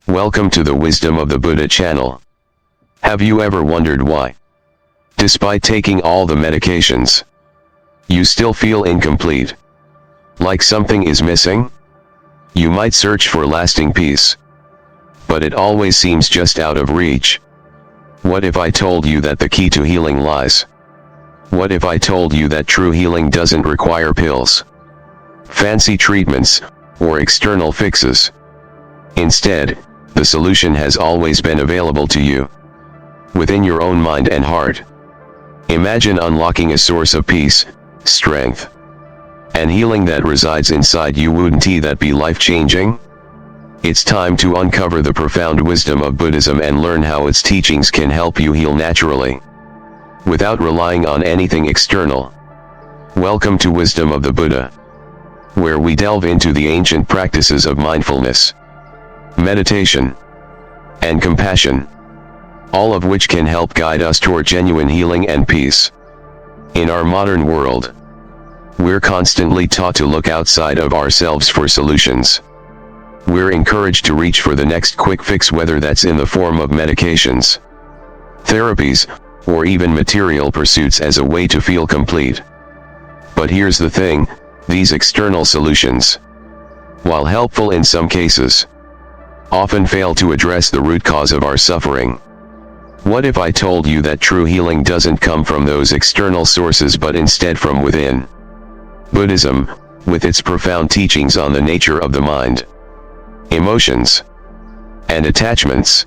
Welcome to the Wisdom of the Buddha channel. Have you ever wondered why, despite taking all the medications, you still feel incomplete? Like something is missing? You might search for lasting peace, but it always seems just out of reach. What if I told you that the key to healing lies? What if I told you that true healing doesn't require pills, fancy treatments, or external fixes? Instead, the solution has always been available to you, within your own mind and heart. Imagine unlocking a source of peace, strength, and healing that resides inside you. Wouldn't that be life-changing? It's time to uncover the profound wisdom of Buddhism and learn how its teachings can help you heal naturally, without relying on anything external. Welcome to Wisdom of the Buddha, where we delve into the ancient practices of mindfulness, meditation, and compassion, all of which can help guide us toward genuine healing and peace. In our modern world, we're constantly taught to look outside of ourselves for solutions. We're encouraged to reach for the next quick fix, whether that's in the form of medications, therapies, or even material pursuits as a way to feel complete. But here's the thing, these external solutions, while helpful in some cases, often fail to address the root cause of our suffering. What if I told you that true healing doesn't come from those external sources but instead from within? Buddhism, with its profound teachings on the nature of the mind, emotions, and attachments,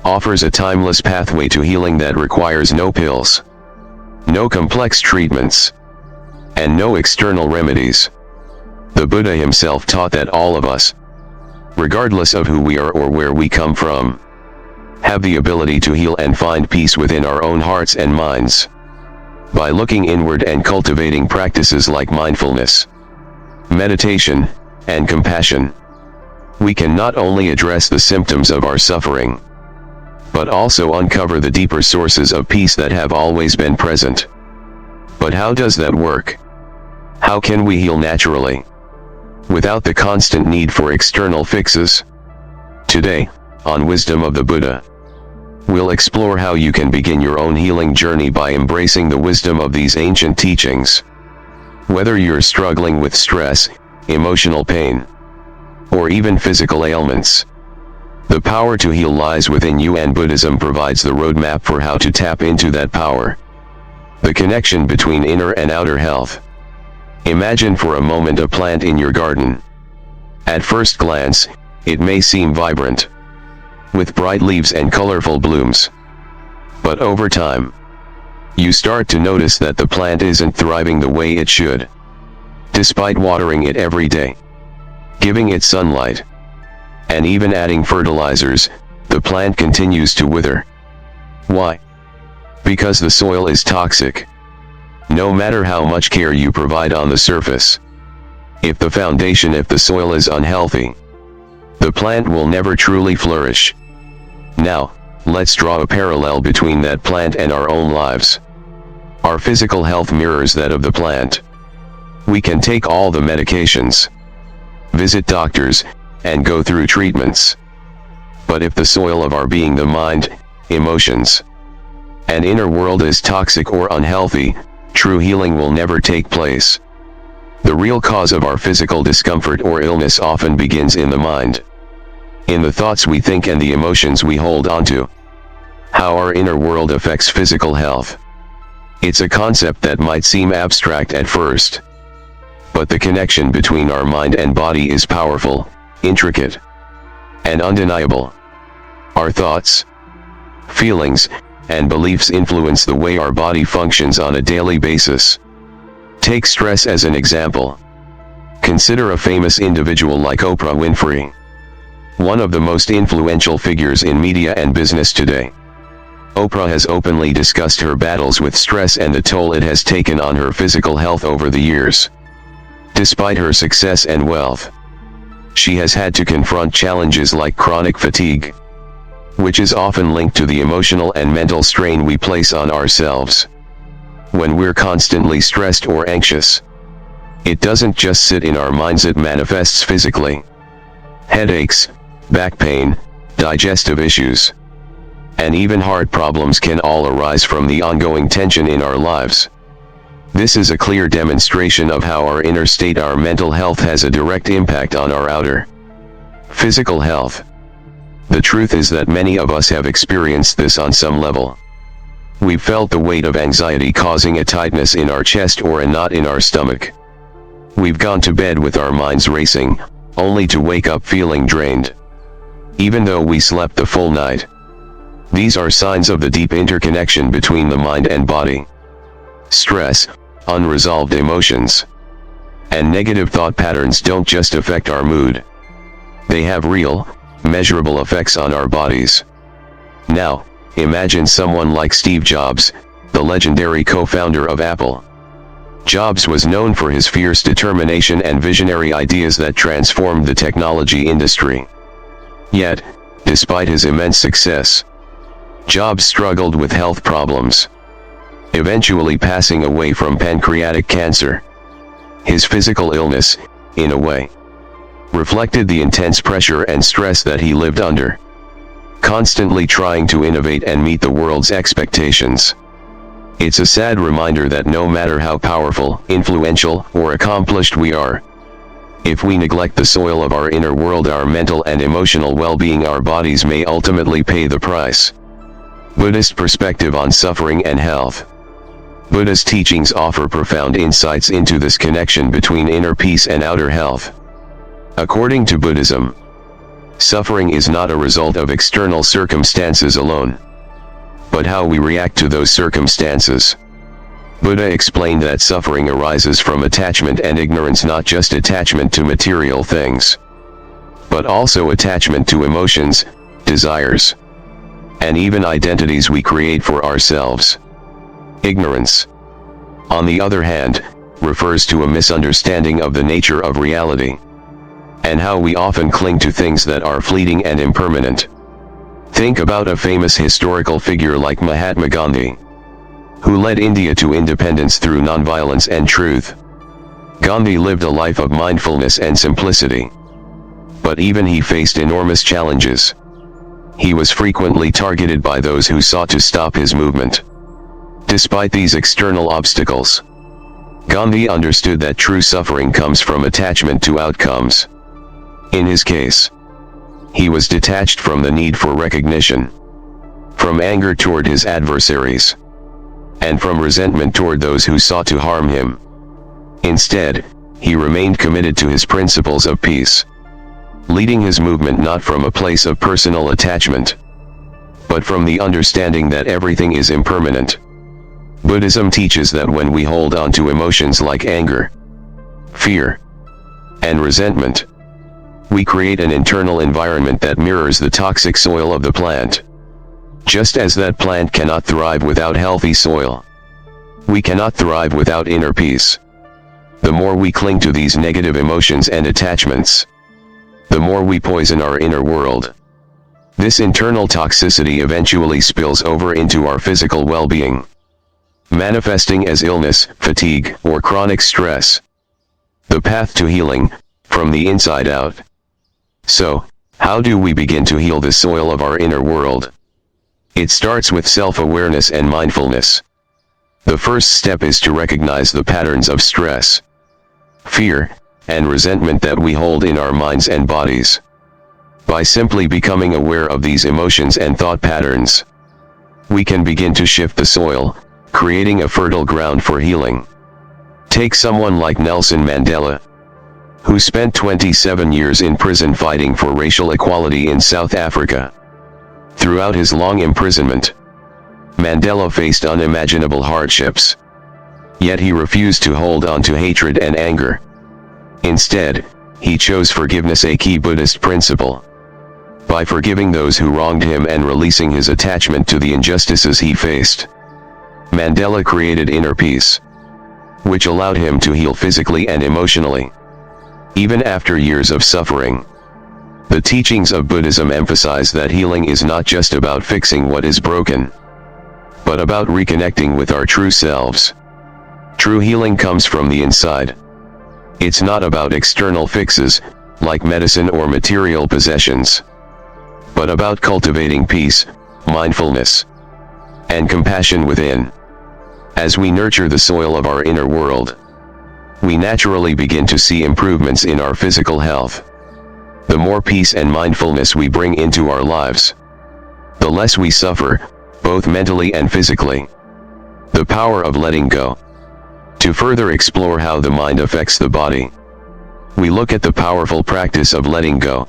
offers a timeless pathway to healing that requires no pills, no complex treatments, and no external remedies. The Buddha himself taught that all of us, regardless of who we are or where we come from, have the ability to heal and find peace within our own hearts and minds. By looking inward and cultivating practices like mindfulness, meditation, and compassion, we can not only address the symptoms of our suffering, but also uncover the deeper sources of peace that have always been present. But how does that work? How can we heal naturally, without the constant need for external fixes? Today, on Wisdom of the Buddha, we'll explore how you can begin your own healing journey by embracing the wisdom of these ancient teachings. Whether you're struggling with stress, emotional pain, or even physical ailments, the power to heal lies within you, and Buddhism provides the roadmap for how to tap into that power. The connection between inner and outer health. Imagine for a moment a plant in your garden. At first glance, it may seem vibrant, with bright leaves and colorful blooms. But over time, you start to notice that the plant isn't thriving the way it should. Despite watering it every day, giving it sunlight, and even adding fertilizers, the plant continues to wither. Why? Because the soil is toxic. No matter how much care you provide on the surface, if the soil is unhealthy, the plant will never truly flourish. Now, let's draw a parallel between that plant and our own lives. Our physical health mirrors that of the plant. We can take all the medications, visit doctors, and go through treatments. But if the soil of our being, the mind, emotions, and inner world is toxic or unhealthy, true healing will never take place. The real cause of our physical discomfort or illness often begins in the mind, in the thoughts we think and the emotions we hold onto. How our inner world affects physical health. It's a concept that might seem abstract at first, but the connection between our mind and body is powerful, intricate, and undeniable. Our thoughts, feelings, and beliefs influence the way our body functions on a daily basis. Take stress as an example. Consider a famous individual like Oprah Winfrey, one of the most influential figures in media and business today. Oprah has openly discussed her battles with stress and the toll it has taken on her physical health over the years. Despite her success and wealth, she has had to confront challenges like chronic fatigue, which is often linked to the emotional and mental strain we place on ourselves. When we're constantly stressed or anxious, it doesn't just sit in our minds, it manifests physically. Headaches, back pain, digestive issues, and even heart problems can all arise from the ongoing tension in our lives. This is a clear demonstration of how our inner state, our mental health, has a direct impact on our outer physical health. The truth is that many of us have experienced this on some level. We've felt the weight of anxiety causing a tightness in our chest or a knot in our stomach. We've gone to bed with our minds racing, only to wake up feeling drained, even though we slept the full night. These are signs of the deep interconnection between the mind and body. Stress, unresolved emotions, and negative thought patterns don't just affect our mood. They have real, measurable effects on our bodies. Now, imagine someone like Steve Jobs, the legendary co-founder of Apple. Jobs was known for his fierce determination and visionary ideas that transformed the technology industry. Yet, despite his immense success, Jobs struggled with health problems, eventually passing away from pancreatic cancer. His physical illness, in a way, reflected the intense pressure and stress that he lived under, constantly trying to innovate and meet the world's expectations. It's a sad reminder that no matter how powerful, influential, or accomplished we are, if we neglect the soil of our inner world, our mental and emotional well-being, our bodies may ultimately pay the price. Buddhist perspective on suffering and health. Buddha's teachings offer profound insights into this connection between inner peace and outer health. According to Buddhism, suffering is not a result of external circumstances alone, but how we react to those circumstances. Buddha explained that suffering arises from attachment and ignorance, not just attachment to material things, but also attachment to emotions, desires, and even identities we create for ourselves. Ignorance, on the other hand, refers to a misunderstanding of the nature of reality, and how we often cling to things that are fleeting and impermanent. Think about a famous historical figure like Mahatma Gandhi, who led India to independence through nonviolence and truth. Gandhi lived a life of mindfulness and simplicity, but even he faced enormous challenges. He was frequently targeted by those who sought to stop his movement. Despite these external obstacles, Gandhi understood that true suffering comes from attachment to outcomes. In his case, he was detached from the need for recognition, from anger toward his adversaries, and from resentment toward those who sought to harm him. Instead, he remained committed to his principles of peace, leading his movement not from a place of personal attachment, but from the understanding that everything is impermanent. Buddhism teaches that when we hold on to emotions like anger, fear, and resentment, we create an internal environment that mirrors the toxic soil of the plant. Just as that plant cannot thrive without healthy soil, we cannot thrive without inner peace. The more we cling to these negative emotions and attachments, the more we poison our inner world. This internal toxicity eventually spills over into our physical well-being, manifesting as illness, fatigue, or chronic stress. The path to healing, from the inside out. So, how do we begin to heal the soil of our inner world? It starts with self-awareness and mindfulness. The first step is to recognize the patterns of stress, fear, and resentment that we hold in our minds and bodies. By simply becoming aware of these emotions and thought patterns, we can begin to shift the soil, creating a fertile ground for healing. Take someone like Nelson Mandela, who spent 27 years in prison fighting for racial equality in South Africa. Throughout his long imprisonment, Mandela faced unimaginable hardships. Yet he refused to hold on to hatred and anger. Instead, he chose forgiveness, a key Buddhist principle. By forgiving those who wronged him and releasing his attachment to the injustices he faced, Mandela created inner peace, which allowed him to heal physically and emotionally. Even after years of suffering, the teachings of Buddhism emphasize that healing is not just about fixing what is broken, but about reconnecting with our true selves. True healing comes from the inside. It's not about external fixes, like medicine or material possessions, but about cultivating peace, mindfulness, and compassion within. As we nurture the soil of our inner world, we naturally begin to see improvements in our physical health. The more peace and mindfulness we bring into our lives, the less we suffer, both mentally and physically. The power of letting go. To further explore how the mind affects the body, we look at the powerful practice of letting go.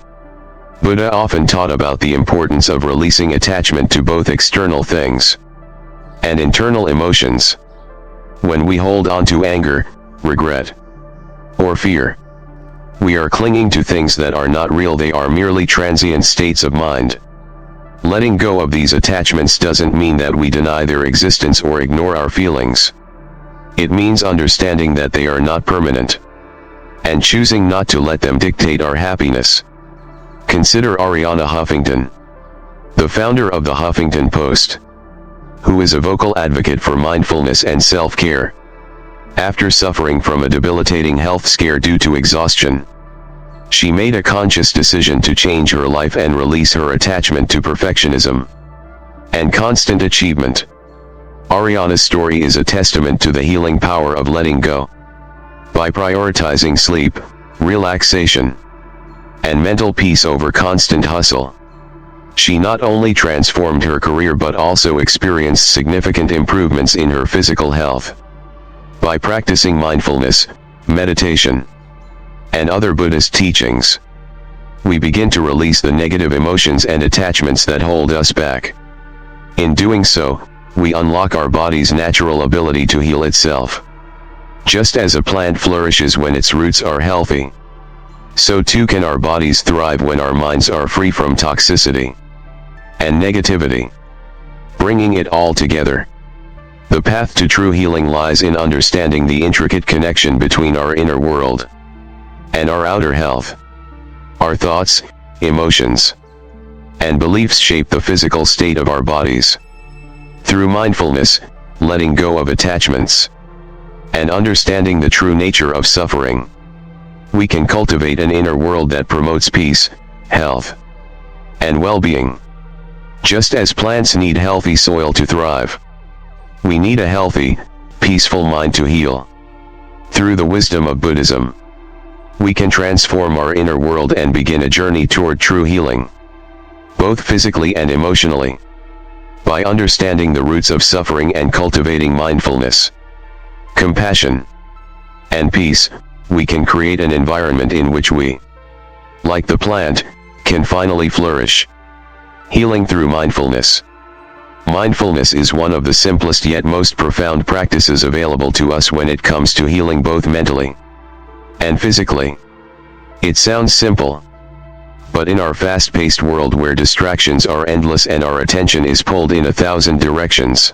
Buddha often taught about the importance of releasing attachment to both external things and internal emotions. When we hold on to anger, regret, or fear, we are clinging to things that are not real. They are merely transient states of mind. Letting go of these attachments doesn't mean that we deny their existence or ignore our feelings. It means understanding that they are not permanent, and choosing not to let them dictate our happiness. Consider Arianna Huffington, the founder of the Huffington Post, who is a vocal advocate for mindfulness and self-care. After suffering from a debilitating health scare due to exhaustion, she made a conscious decision to change her life and release her attachment to perfectionism and constant achievement. Arianna's story is a testament to the healing power of letting go. By prioritizing sleep, relaxation, and mental peace over constant hustle, she not only transformed her career but also experienced significant improvements in her physical health. By practicing mindfulness, meditation, and other Buddhist teachings, we begin to release the negative emotions and attachments that hold us back. In doing so, we unlock our body's natural ability to heal itself. Just as a plant flourishes when its roots are healthy, so too can our bodies thrive when our minds are free from toxicity and negativity. Bringing it all together, the path to true healing lies in understanding the intricate connection between our inner world and our outer health. Our thoughts, emotions, and beliefs shape the physical state of our bodies. Through mindfulness, letting go of attachments, and understanding the true nature of suffering, we can cultivate an inner world that promotes peace, health, and well-being. Just as plants need healthy soil to thrive, we need a healthy, peaceful mind to heal. Through the wisdom of Buddhism, we can transform our inner world and begin a journey toward true healing, both physically and emotionally. By understanding the roots of suffering and cultivating mindfulness, compassion, and peace, we can create an environment in which we, like the plant, can finally flourish. Healing through mindfulness. Mindfulness is one of the simplest yet most profound practices available to us when it comes to healing both mentally and physically. It sounds simple, but in our fast-paced world where distractions are endless and our attention is pulled in 1,000 directions,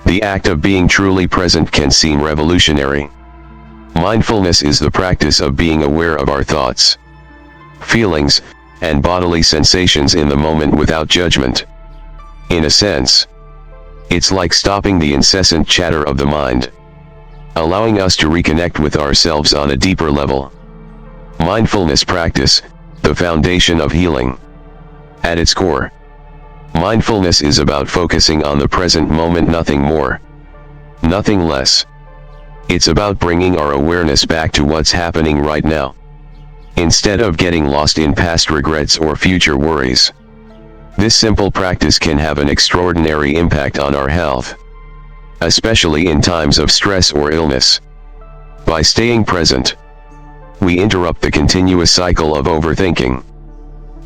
the act of being truly present can seem revolutionary. Mindfulness is the practice of being aware of our thoughts, feelings, and bodily sensations in the moment without judgment. In a sense, it's like stopping the incessant chatter of the mind, allowing us to reconnect with ourselves on a deeper level. Mindfulness practice, the foundation of healing. At its core, mindfulness is about focusing on the present moment, nothing more, nothing less. It's about bringing our awareness back to what's happening right now, instead of getting lost in past regrets or future worries. This simple practice can have an extraordinary impact on our health, especially in times of stress or illness. By staying present, we interrupt the continuous cycle of overthinking,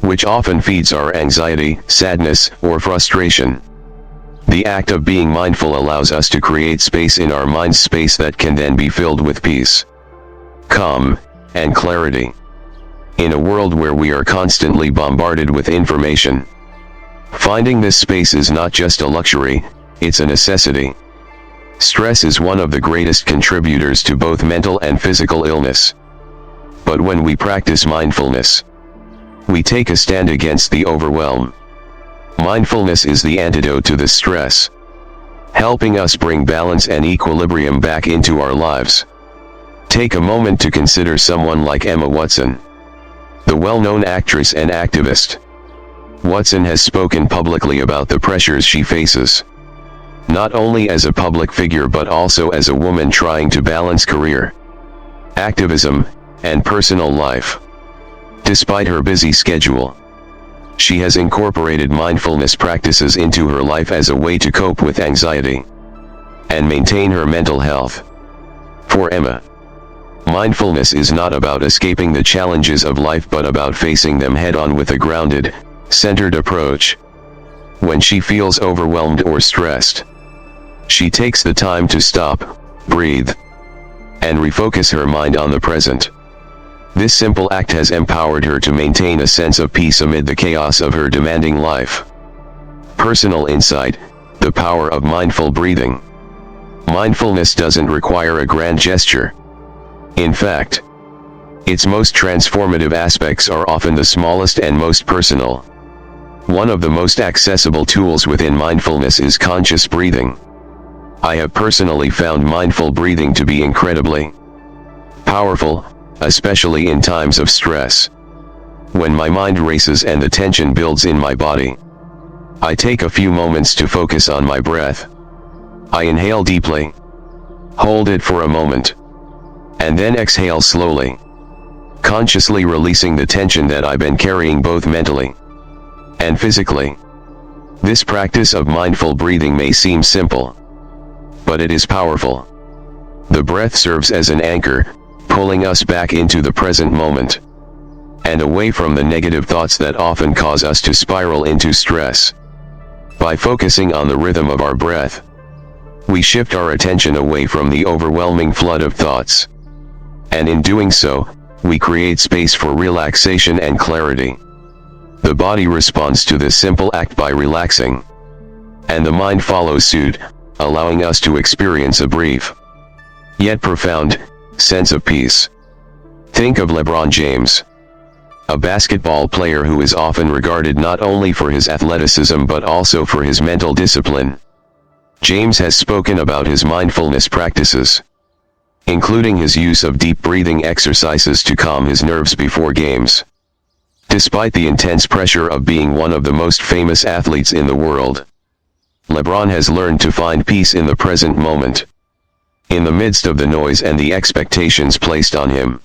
which often feeds our anxiety, sadness, or frustration. The act of being mindful allows us to create space in our mind's space that can then be filled with peace, calm, and clarity. In a world where we are constantly bombarded with information, finding this space is not just a luxury, it's a necessity. Stress is one of the greatest contributors to both mental and physical illness. But when we practice mindfulness, we take a stand against the overwhelm. Mindfulness is the antidote to this stress, helping us bring balance and equilibrium back into our lives. Take a moment to consider someone like Emma Watson, the well-known actress and activist. Watson has spoken publicly about the pressures she faces, not only as a public figure but also as a woman trying to balance career, activism, and personal life. Despite her busy schedule, she has incorporated mindfulness practices into her life as a way to cope with anxiety and maintain her mental health. For Emma, mindfulness is not about escaping the challenges of life but about facing them head-on with a grounded, centered approach. When she feels overwhelmed or stressed, she takes the time to stop, breathe, and refocus her mind on the present. This simple act has empowered her to maintain a sense of peace amid the chaos of her demanding life. Personal insight: the power of mindful breathing. Mindfulness doesn't require a grand gesture. In fact, its most transformative aspects are often the smallest and most personal. One of the most accessible tools within mindfulness is conscious breathing. I have personally found mindful breathing to be incredibly powerful, especially in times of stress. When my mind races and the tension builds in my body, I take a few moments to focus on my breath. I inhale deeply, hold it for a moment, and then exhale slowly, consciously releasing the tension that I've been carrying both mentally and physically. This practice of mindful breathing may seem simple, but it is powerful. The breath serves as an anchor, pulling us back into the present moment and away from the negative thoughts that often cause us to spiral into stress. By focusing on the rhythm of our breath, we shift our attention away from the overwhelming flood of thoughts, and in doing so, we create space for relaxation and clarity. The body responds to this simple act by relaxing, and the mind follows suit, allowing us to experience a brief, yet profound, sense of peace. Think of LeBron James, a basketball player who is often regarded not only for his athleticism but also for his mental discipline. James has spoken about his mindfulness practices, including his use of deep breathing exercises to calm his nerves before games. Despite the intense pressure of being one of the most famous athletes in the world, LeBron has learned to find peace in the present moment. In the midst of the noise and the expectations placed on him,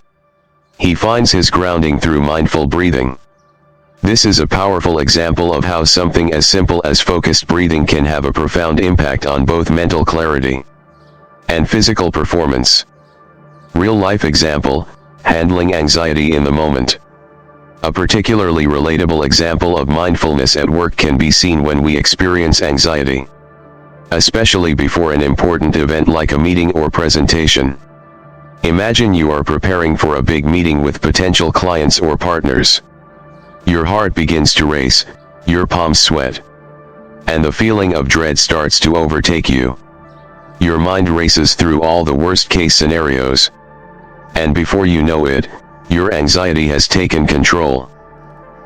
he finds his grounding through mindful breathing. This is a powerful example of how something as simple as focused breathing can have a profound impact on both mental clarity and physical performance. Real-life example: handling anxiety in the moment. A particularly relatable example of mindfulness at work can be seen when we experience anxiety, especially before an important event like a meeting or presentation. Imagine you are preparing for a big meeting with potential clients or partners. Your heart begins to race, your palms sweat, and the feeling of dread starts to overtake you. Your mind races through all the worst-case scenarios, and before you know it, your anxiety has taken control.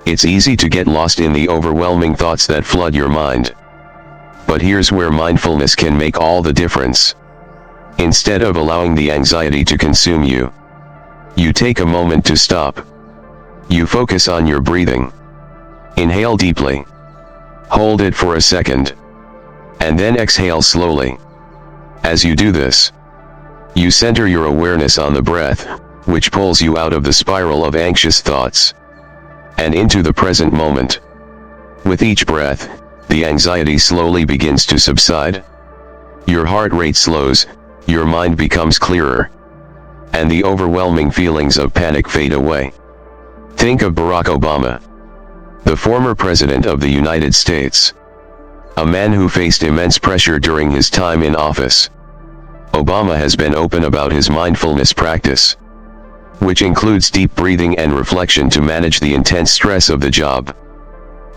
It's easy to get lost in the overwhelming thoughts that flood your mind. But here's where mindfulness can make all the difference. Instead of allowing the anxiety to consume you, you take a moment to stop. You focus on your breathing. Inhale deeply, hold it for a second, and then exhale slowly. As you do this, you center your awareness on the breath, which pulls you out of the spiral of anxious thoughts and into the present moment. With each breath, the anxiety slowly begins to subside. Your heart rate slows, your mind becomes clearer, and the overwhelming feelings of panic fade away. Think of Barack Obama, the former president of the United States, a man who faced immense pressure during his time in office. Obama has been open about his mindfulness practice, which includes deep breathing and reflection to manage the intense stress of the job.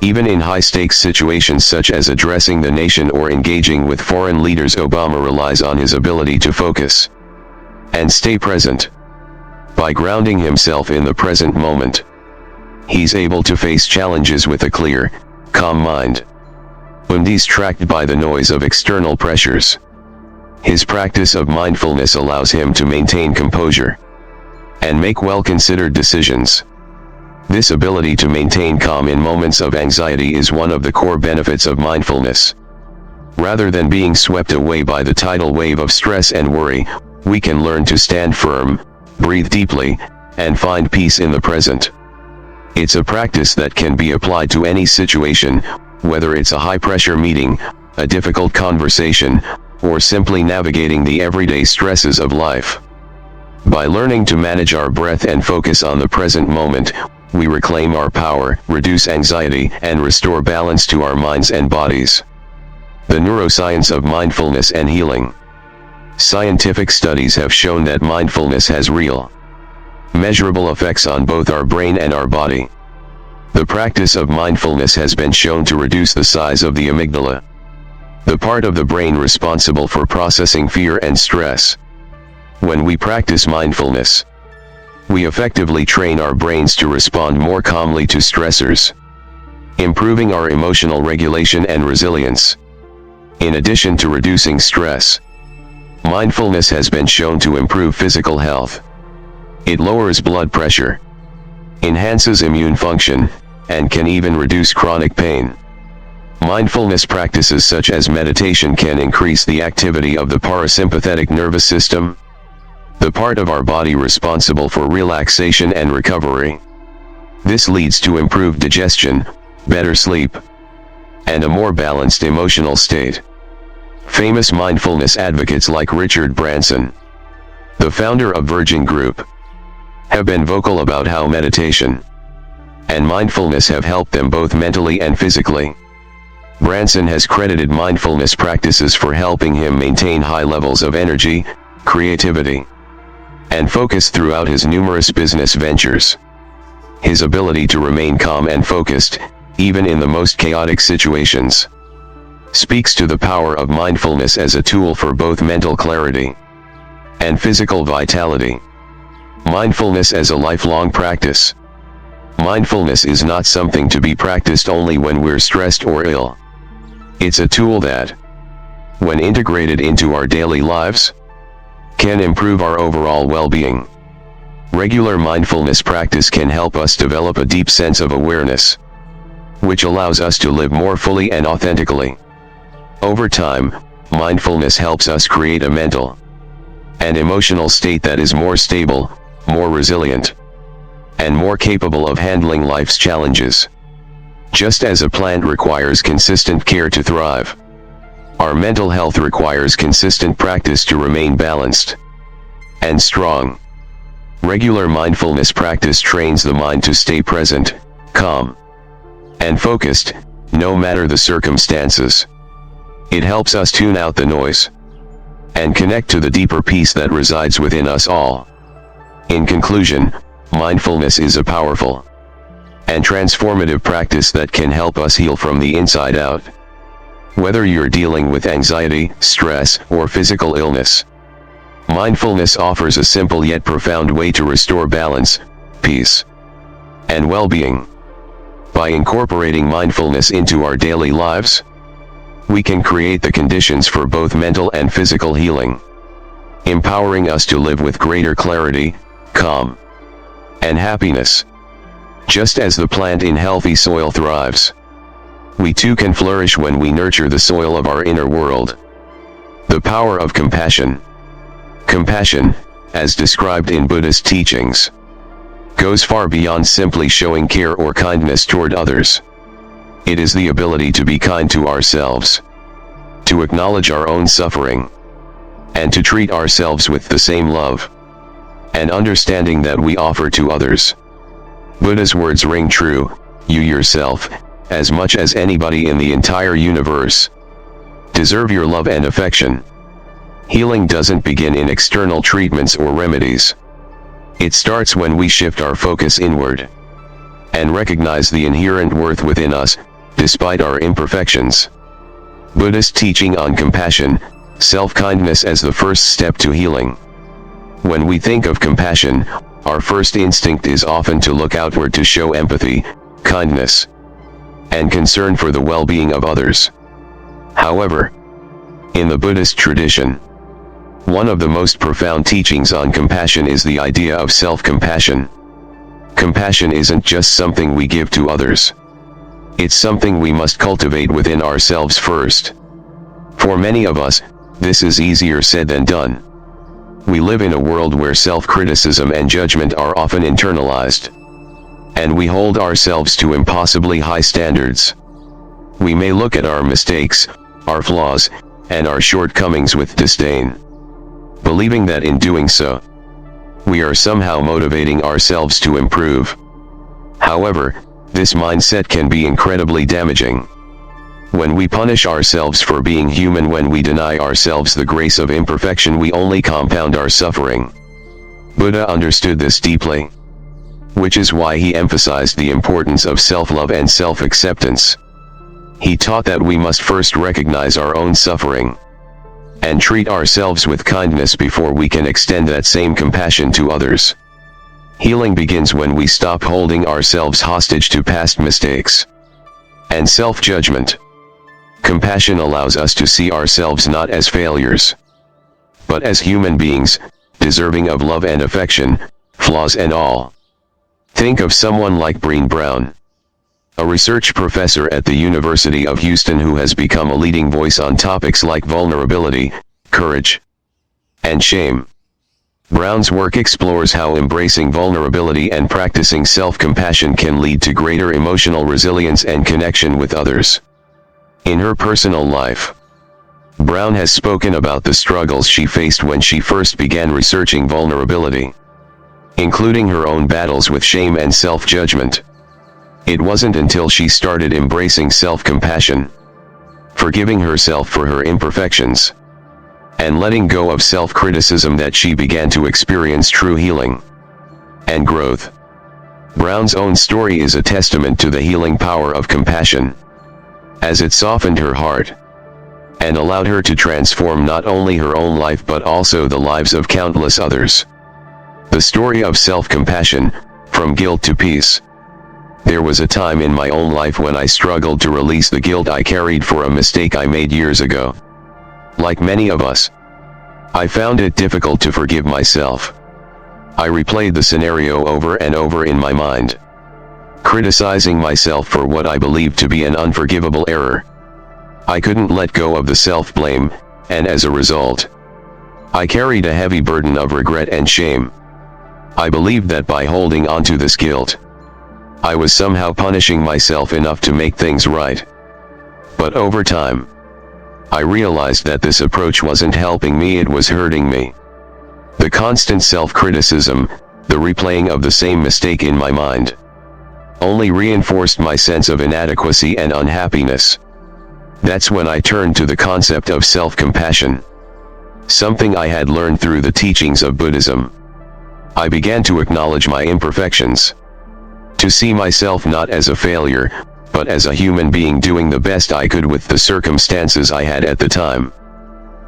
Even in high-stakes situations such as addressing the nation or engaging with foreign leaders, Obama relies on his ability to focus and stay present. By grounding himself in the present moment, he's able to face challenges with a clear, calm mind. When distracted by the noise of external pressures, his practice of mindfulness allows him to maintain composure and make well-considered decisions. This ability to maintain calm in moments of anxiety is one of the core benefits of mindfulness. Rather than being swept away by the tidal wave of stress and worry, we can learn to stand firm, breathe deeply, and find peace in the present. It's a practice that can be applied to any situation, whether it's a high-pressure meeting, a difficult conversation, or simply navigating the everyday stresses of life. By learning to manage our breath and focus on the present moment, we reclaim our power, reduce anxiety, and restore balance to our minds and bodies. The neuroscience of mindfulness and healing. Scientific studies have shown that mindfulness has real, measurable effects on both our brain and our body. The practice of mindfulness has been shown to reduce the size of the amygdala, the part of the brain responsible for processing fear and stress. When we practice mindfulness, we effectively train our brains to respond more calmly to stressors, improving our emotional regulation and resilience. In addition to reducing stress, mindfulness has been shown to improve physical health. It lowers blood pressure, enhances immune function, and can even reduce chronic pain. Mindfulness practices such as meditation can increase the activity of the parasympathetic nervous system, the part of our body responsible for relaxation and recovery. This leads to improved digestion, better sleep, and a more balanced emotional state. Famous mindfulness advocates like Richard Branson, the founder of Virgin Group, have been vocal about how meditation and mindfulness have helped them both mentally and physically. Branson has credited mindfulness practices for helping him maintain high levels of energy, creativity, and focus throughout his numerous business ventures. His ability to remain calm and focused, even in the most chaotic situations, speaks to the power of mindfulness as a tool for both mental clarity and physical vitality. Mindfulness as a lifelong practice. Mindfulness is not something to be practiced only when we're stressed or ill. It's a tool that, when integrated into our daily lives, can improve our overall well-being. Regular mindfulness practice can help us develop a deep sense of awareness, which allows us to live more fully and authentically. Over time, mindfulness helps us create a mental and emotional state that is more stable, more resilient, and more capable of handling life's challenges. Just as a plant requires consistent care to thrive, our mental health requires consistent practice to remain balanced and strong. Regular mindfulness practice trains the mind to stay present, calm, and focused, no matter the circumstances. It helps us tune out the noise and connect to the deeper peace that resides within us all. In conclusion, mindfulness is a powerful and transformative practice that can help us heal from the inside out. Whether you're dealing with anxiety, stress, or physical illness, mindfulness offers a simple yet profound way to restore balance, peace, and well-being. By incorporating mindfulness into our daily lives, we can create the conditions for both mental and physical healing, empowering us to live with greater clarity, calm, and happiness. Just as the plant in healthy soil thrives, we too can flourish when we nurture the soil of our inner world. The power of compassion. Compassion, as described in Buddhist teachings, goes far beyond simply showing care or kindness toward others. It is the ability to be kind to ourselves, to acknowledge our own suffering, and to treat ourselves with the same love and understanding that we offer to others. Buddha's words ring true: you yourself, as much as anybody in the entire universe, deserve your love and affection. Healing doesn't begin in external treatments or remedies. It starts when we shift our focus inward and recognize the inherent worth within us, despite our imperfections. Buddhist teaching on compassion, self-kindness as the first step to healing. When we think of compassion, our first instinct is often to look outward to show empathy, kindness, and concern for the well-being of others. However, in the Buddhist tradition, one of the most profound teachings on compassion is the idea of self-compassion. Compassion isn't just something we give to others. It's something we must cultivate within ourselves first. For many of us, this is easier said than done. We live in a world where self-criticism and judgment are often internalized. And we hold ourselves to impossibly high standards. We may look at our mistakes, our flaws, and our shortcomings with disdain, believing that in doing so, we are somehow motivating ourselves to improve. However, this mindset can be incredibly damaging. When we punish ourselves for being human, when we deny ourselves the grace of imperfection, we only compound our suffering. Buddha understood this deeply, which is why he emphasized the importance of self-love and self-acceptance. He taught that we must first recognize our own suffering and treat ourselves with kindness before we can extend that same compassion to others. Healing begins when we stop holding ourselves hostage to past mistakes and self-judgment. Compassion allows us to see ourselves not as failures, but as human beings, deserving of love and affection, flaws and all. Think of someone like Brené Brown, a research professor at the University of Houston who has become a leading voice on topics like vulnerability, courage, and shame. Brown's work explores how embracing vulnerability and practicing self-compassion can lead to greater emotional resilience and connection with others. In her personal life, Brown has spoken about the struggles she faced when she first began researching vulnerability, including her own battles with shame and self-judgment. It wasn't until she started embracing self-compassion, forgiving herself for her imperfections, and letting go of self-criticism that she began to experience true healing and growth. Brown's own story is a testament to the healing power of compassion, as it softened her heart and allowed her to transform not only her own life but also the lives of countless others. The story of self-compassion, from guilt to peace. There was a time in my own life when I struggled to release the guilt I carried for a mistake I made years ago. Like many of us, I found it difficult to forgive myself. I replayed the scenario over and over in my mind, criticizing myself for what I believed to be an unforgivable error. I couldn't let go of the self-blame, and as a result, I carried a heavy burden of regret and shame. I believed that by holding onto this guilt, I was somehow punishing myself enough to make things right. But over time, I realized that this approach wasn't helping me, it was hurting me. The constant self-criticism, the replaying of the same mistake in my mind, only reinforced my sense of inadequacy and unhappiness. That's when I turned to the concept of self-compassion, something I had learned through the teachings of Buddhism. I began to acknowledge my imperfections, to see myself not as a failure, but as a human being doing the best I could with the circumstances I had at the time.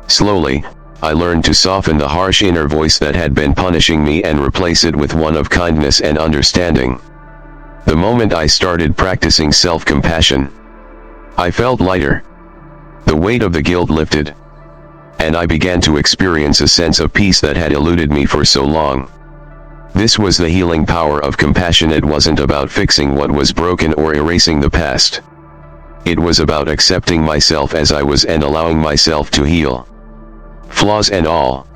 Slowly, I learned to soften the harsh inner voice that had been punishing me and replace it with one of kindness and understanding. The moment I started practicing self-compassion, I felt lighter. The weight of the guilt lifted, and I began to experience a sense of peace that had eluded me for so long. This was the healing power of compassion. It wasn't about fixing what was broken or erasing the past. It was about accepting myself as I was and allowing myself to heal, flaws and all.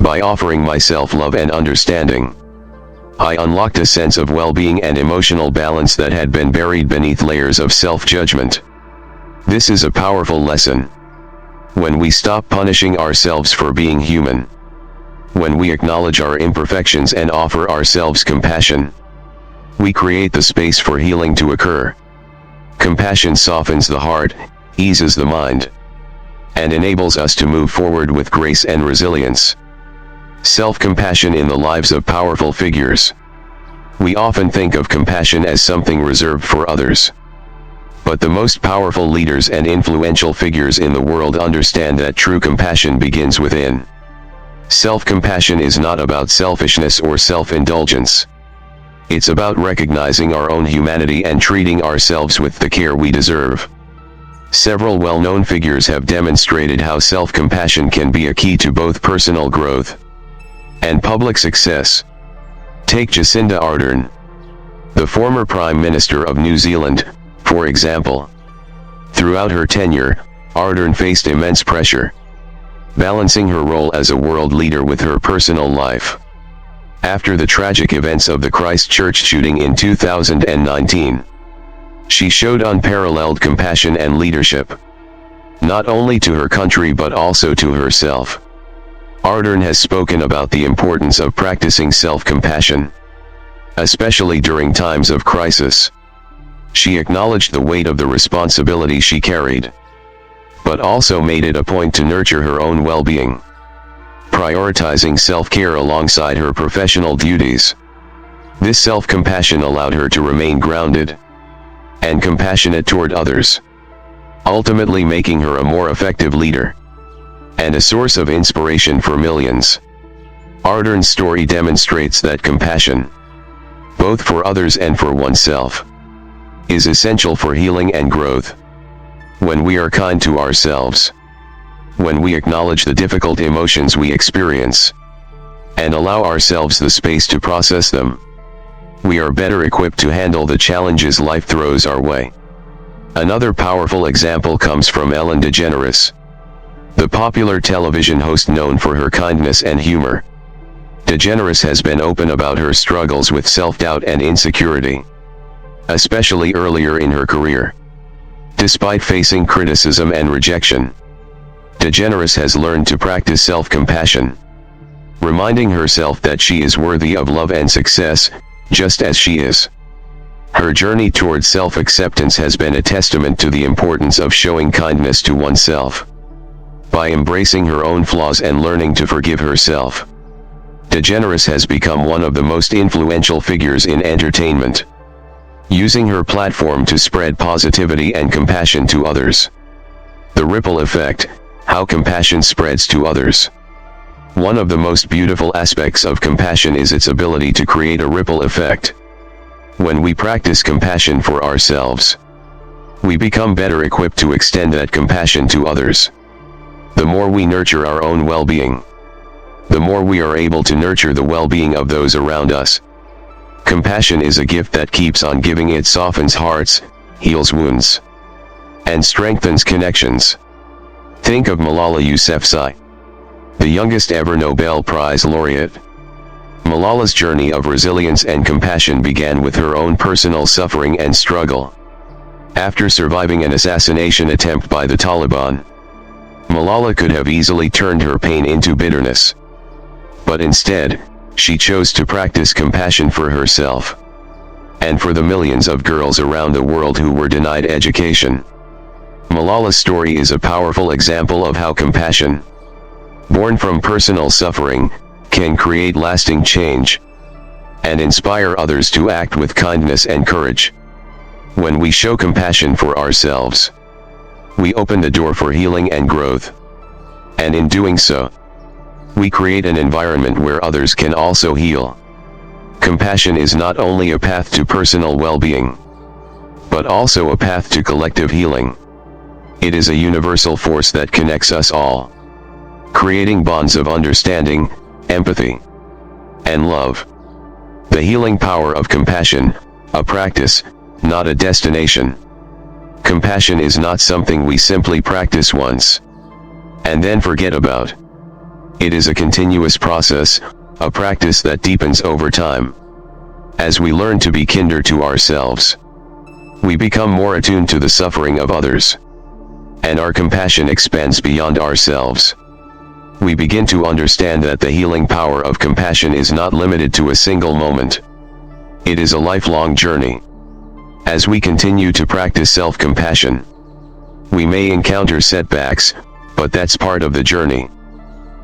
By offering myself love and understanding, I unlocked a sense of well-being and emotional balance that had been buried beneath layers of self-judgment. This is a powerful lesson. When we stop punishing ourselves for being human, when we acknowledge our imperfections and offer ourselves compassion, we create the space for healing to occur. Compassion softens the heart, eases the mind, and enables us to move forward with grace and resilience. Self-compassion in the lives of powerful figures. We often think of compassion as something reserved for others. But the most powerful leaders and influential figures in the world understand that true compassion begins within. Self-compassion is not about selfishness or self-indulgence. It's about recognizing our own humanity and treating ourselves with the care we deserve. Several well-known figures have demonstrated how self-compassion can be a key to both personal growth and public success. Take Jacinda Ardern, The former Prime Minister of New Zealand, for example. Throughout her tenure, Ardern faced immense pressure, balancing her role as a world leader with her personal life. After the tragic events of the Christchurch shooting in 2019, she showed unparalleled compassion and leadership, not only to her country but also to herself. Ardern has spoken about the importance of practicing self-compassion, especially during times of crisis. She acknowledged the weight of the responsibility she carried, but also made it a point to nurture her own well-being, prioritizing self-care alongside her professional duties. This self-compassion allowed her to remain grounded and compassionate toward others, ultimately making her a more effective leader and a source of inspiration for millions. Ardern's story demonstrates that compassion, both for others and for oneself, is essential for healing and growth. When we are kind to ourselves, when we acknowledge the difficult emotions we experience, and allow ourselves the space to process them, we are better equipped to handle the challenges life throws our way. Another powerful example comes from Ellen DeGeneres, the popular television host known for her kindness and humor. DeGeneres has been open about her struggles with self-doubt and insecurity, especially earlier in her career. Despite facing criticism and rejection, DeGeneres has learned to practice self-compassion, reminding herself that she is worthy of love and success, just as she is. Her journey towards self-acceptance has been a testament to the importance of showing kindness to oneself. By embracing her own flaws and learning to forgive herself, DeGeneres has become one of the most influential figures in entertainment, using her platform to spread positivity and compassion to others. The ripple effect, how compassion spreads to others. One of the most beautiful aspects of compassion is its ability to create a ripple effect. When we practice compassion for ourselves, we become better equipped to extend that compassion to others. The more we nurture our own well-being, the more we are able to nurture the well-being of those around us. Compassion is a gift that keeps on giving. It softens hearts, heals wounds, and strengthens connections. Think of Malala Yousafzai, the youngest ever Nobel Prize laureate. Malala's journey of resilience and compassion began with her own personal suffering and struggle. After surviving an assassination attempt by the Taliban, Malala could have easily turned her pain into bitterness. But instead, she chose to practice compassion for herself and for the millions of girls around the world who were denied education. Malala's story is a powerful example of how compassion, born from personal suffering, can create lasting change and inspire others to act with kindness and courage. When we show compassion for ourselves, we open the door for healing and growth, and in doing so, we create an environment where others can also heal. Compassion is not only a path to personal well-being, but also a path to collective healing. It is a universal force that connects us all, creating bonds of understanding, empathy, and love. The healing power of compassion, a practice, not a destination. Compassion is not something we simply practice once and then forget about. It is a continuous process, a practice that deepens over time. As we learn to be kinder to ourselves, we become more attuned to the suffering of others, and our compassion expands beyond ourselves. We begin to understand that the healing power of compassion is not limited to a single moment. It is a lifelong journey. As we continue to practice self-compassion, we may encounter setbacks, but that's part of the journey.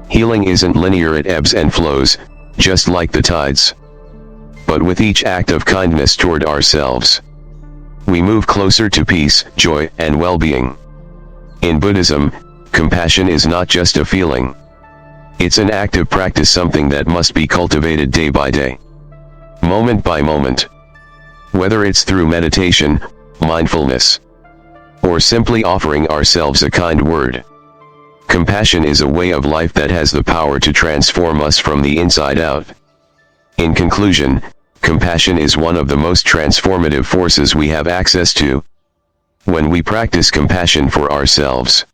Healing isn't linear, it ebbs and flows, just like the tides. But with each act of kindness toward ourselves, we move closer to peace, joy, and well-being. In Buddhism, compassion is not just a feeling. It's an active practice, something that must be cultivated day by day, moment by moment. Whether it's through meditation, mindfulness, or simply offering ourselves a kind word, compassion is a way of life that has the power to transform us from the inside out. In conclusion, compassion is one of the most transformative forces we have access to. When we practice compassion for ourselves,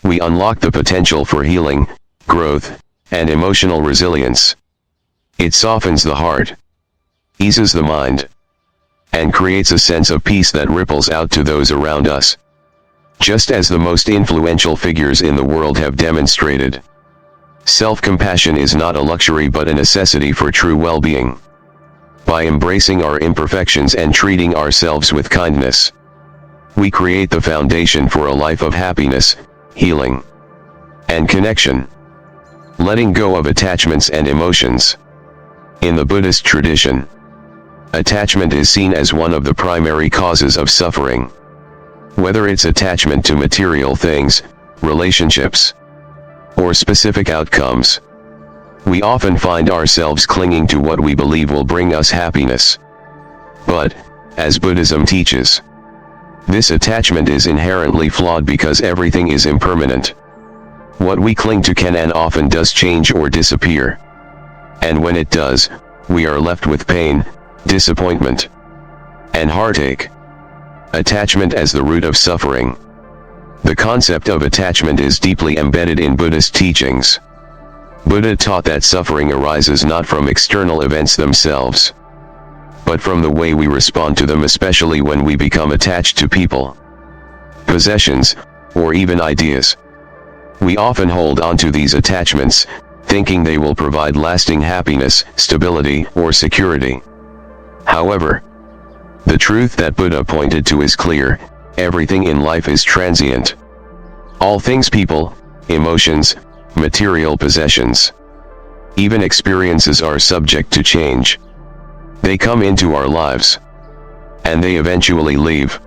we unlock the potential for healing, growth, and emotional resilience. It softens the heart, eases the mind, and creates a sense of peace that ripples out to those around us. Just as the most influential figures in the world have demonstrated, self-compassion is not a luxury but a necessity for true well-being. By embracing our imperfections and treating ourselves with kindness, we create the foundation for a life of happiness, healing, and connection. Letting go of attachments and emotions. In the Buddhist tradition, attachment is seen as one of the primary causes of suffering. Whether it's attachment to material things, relationships, or specific outcomes, we often find ourselves clinging to what we believe will bring us happiness. But, as Buddhism teaches, this attachment is inherently flawed because everything is impermanent. What we cling to can and often does change or disappear. And when it does, we are left with pain, disappointment, and heartache. Attachment as the root of suffering. The concept of attachment is deeply embedded in Buddhist teachings. Buddha taught that suffering arises not from external events themselves, but from the way we respond to them, especially when we become attached to people, possessions, or even ideas. We often hold on to these attachments, thinking they will provide lasting happiness, stability, or security. However, the truth that Buddha pointed to is clear: everything in life is transient. All things, people, emotions, material possessions, even experiences are subject to change. They come into our lives, and they eventually leave.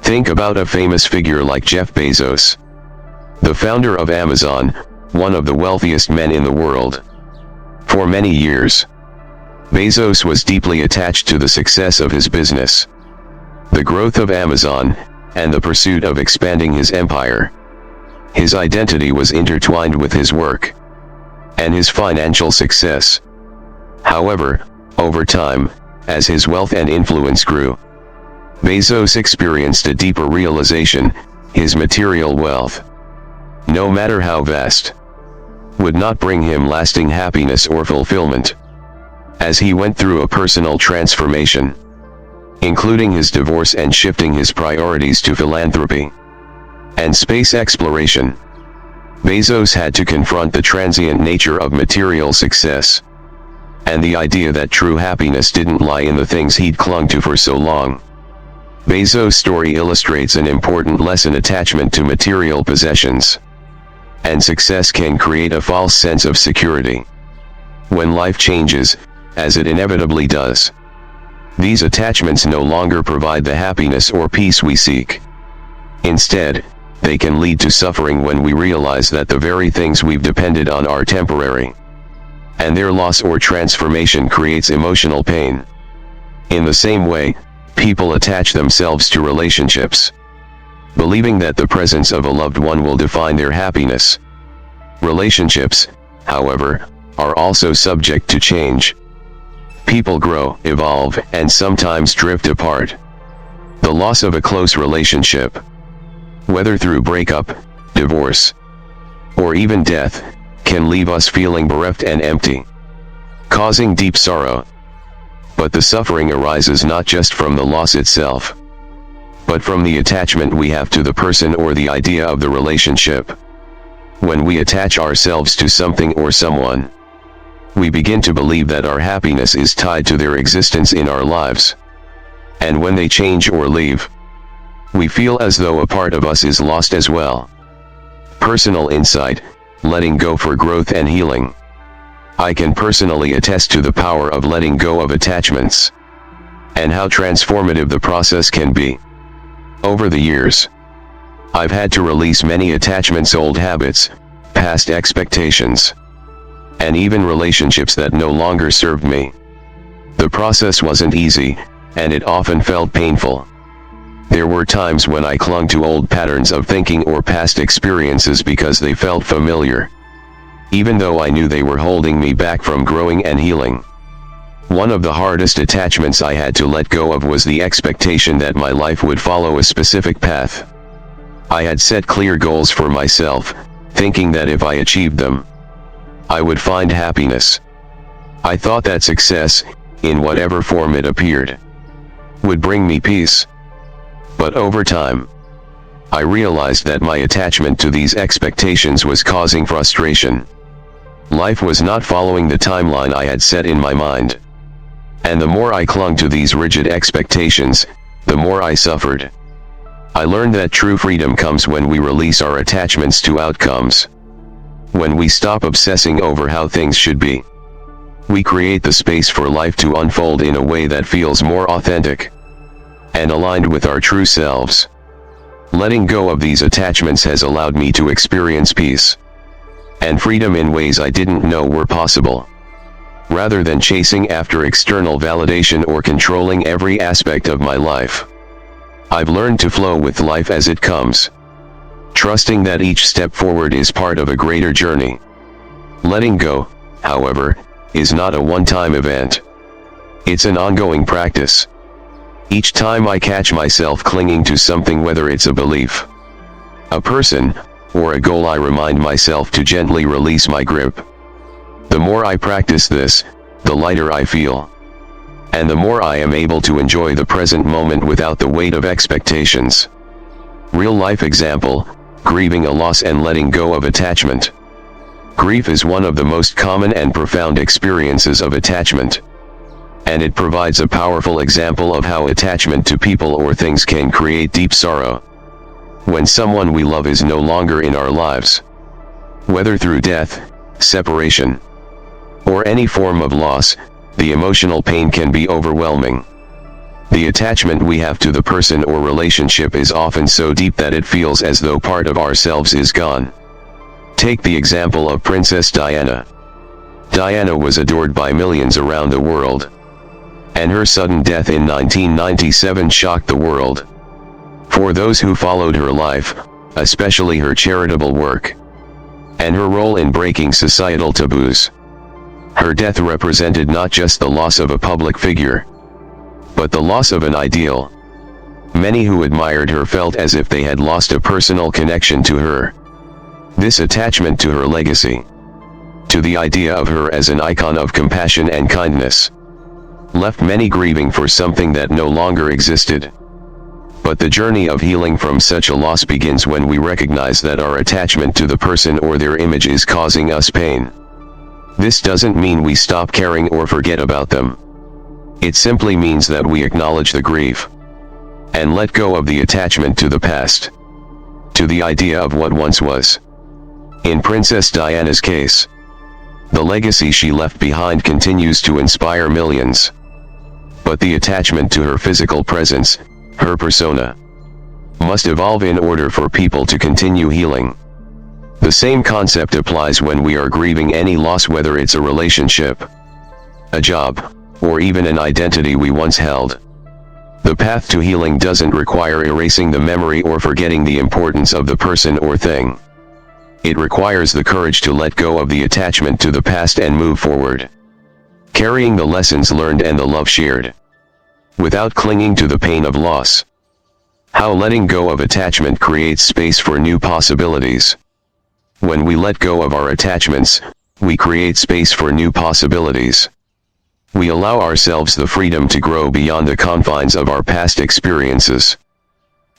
Think about a famous figure like Jeff Bezos, the founder of Amazon, one of the wealthiest men in the world. For many years, Bezos was deeply attached to the success of his business, the growth of Amazon, and the pursuit of expanding his empire. His identity was intertwined with his work and his financial success. However, over time, as his wealth and influence grew, Bezos experienced a deeper realization: his material wealth, no matter how vast, would not bring him lasting happiness or fulfillment. As he went through a personal transformation, including his divorce and shifting his priorities to philanthropy and space exploration, Bezos had to confront the transient nature of material success, and the idea that true happiness didn't lie in the things he'd clung to for so long. Bezos' story illustrates an important lesson: attachment to material possessions and success can create a false sense of security. When life changes, as it inevitably does, these attachments no longer provide the happiness or peace we seek. Instead, they can lead to suffering when we realize that the very things we've depended on are temporary, and their loss or transformation creates emotional pain. In the same way, people attach themselves to relationships, believing that the presence of a loved one will define their happiness. Relationships, however, are also subject to change. People grow, evolve, and sometimes drift apart. The loss of a close relationship, whether through breakup, divorce, or even death, can leave us feeling bereft and empty, causing deep sorrow. But the suffering arises not just from the loss itself, but from the attachment we have to the person or the idea of the relationship. When we attach ourselves to something or someone, we begin to believe that our happiness is tied to their existence in our lives. And when they change or leave, we feel as though a part of us is lost as well. Personal insight: letting go for growth and healing. I can personally attest to the power of letting go of attachments, and how transformative the process can be. Over the years, I've had to release many attachments, old habits, past expectations, and even relationships that no longer served me. The process wasn't easy, and it often felt painful. There were times when I clung to old patterns of thinking or past experiences because they felt familiar, even though I knew they were holding me back from growing and healing. One of the hardest attachments I had to let go of was the expectation that my life would follow a specific path. I had set clear goals for myself, thinking that if I achieved them, I would find happiness. I thought that success, in whatever form it appeared, would bring me peace. But over time, I realized that my attachment to these expectations was causing frustration. Life was not following the timeline I had set in my mind. And the more I clung to these rigid expectations, the more I suffered. I learned that true freedom comes when we release our attachments to outcomes. When we stop obsessing over how things should be, we create the space for life to unfold in a way that feels more authentic and aligned with our true selves. Letting go of these attachments has allowed me to experience peace and freedom in ways I didn't know were possible. Rather than chasing after external validation or controlling every aspect of my life, I've learned to flow with life as it comes, trusting that each step forward is part of a greater journey. Letting go, however, is not a one-time event. It's an ongoing practice. Each time I catch myself clinging to something, whether it's a belief, a person, or a goal, I remind myself to gently release my grip. The more I practice this, the lighter I feel. And the more I am able to enjoy the present moment without the weight of expectations. Real-life example, grieving a loss and letting go of attachment. Grief is one of the most common and profound experiences of attachment. And it provides a powerful example of how attachment to people or things can create deep sorrow. When someone we love is no longer in our lives, whether through death, separation, or any form of loss, the emotional pain can be overwhelming. The attachment we have to the person or relationship is often so deep that it feels as though part of ourselves is gone. Take the example of Princess Diana. Diana was adored by millions around the world, and her sudden death in 1997 shocked the world. For those who followed her life, especially her charitable work, and her role in breaking societal taboos, her death represented not just the loss of a public figure, but the loss of an ideal. Many who admired her felt as if they had lost a personal connection to her. This attachment to her legacy, to the idea of her as an icon of compassion and kindness, left many grieving for something that no longer existed. But the journey of healing from such a loss begins when we recognize that our attachment to the person or their image is causing us pain. This doesn't mean we stop caring or forget about them. It simply means that we acknowledge the grief and let go of the attachment to the past, to the idea of what once was. In Princess Diana's case, the legacy she left behind continues to inspire millions. But the attachment to her physical presence, her persona, must evolve in order for people to continue healing. The same concept applies when we are grieving any loss, whether it's a relationship, a job, or even an identity we once held. The path to healing doesn't require erasing the memory or forgetting the importance of the person or thing. It requires the courage to let go of the attachment to the past and move forward, carrying the lessons learned and the love shared, without clinging to the pain of loss. How letting go of attachment creates space for new possibilities. When we let go of our attachments, we create space for new possibilities. We allow ourselves the freedom to grow beyond the confines of our past experiences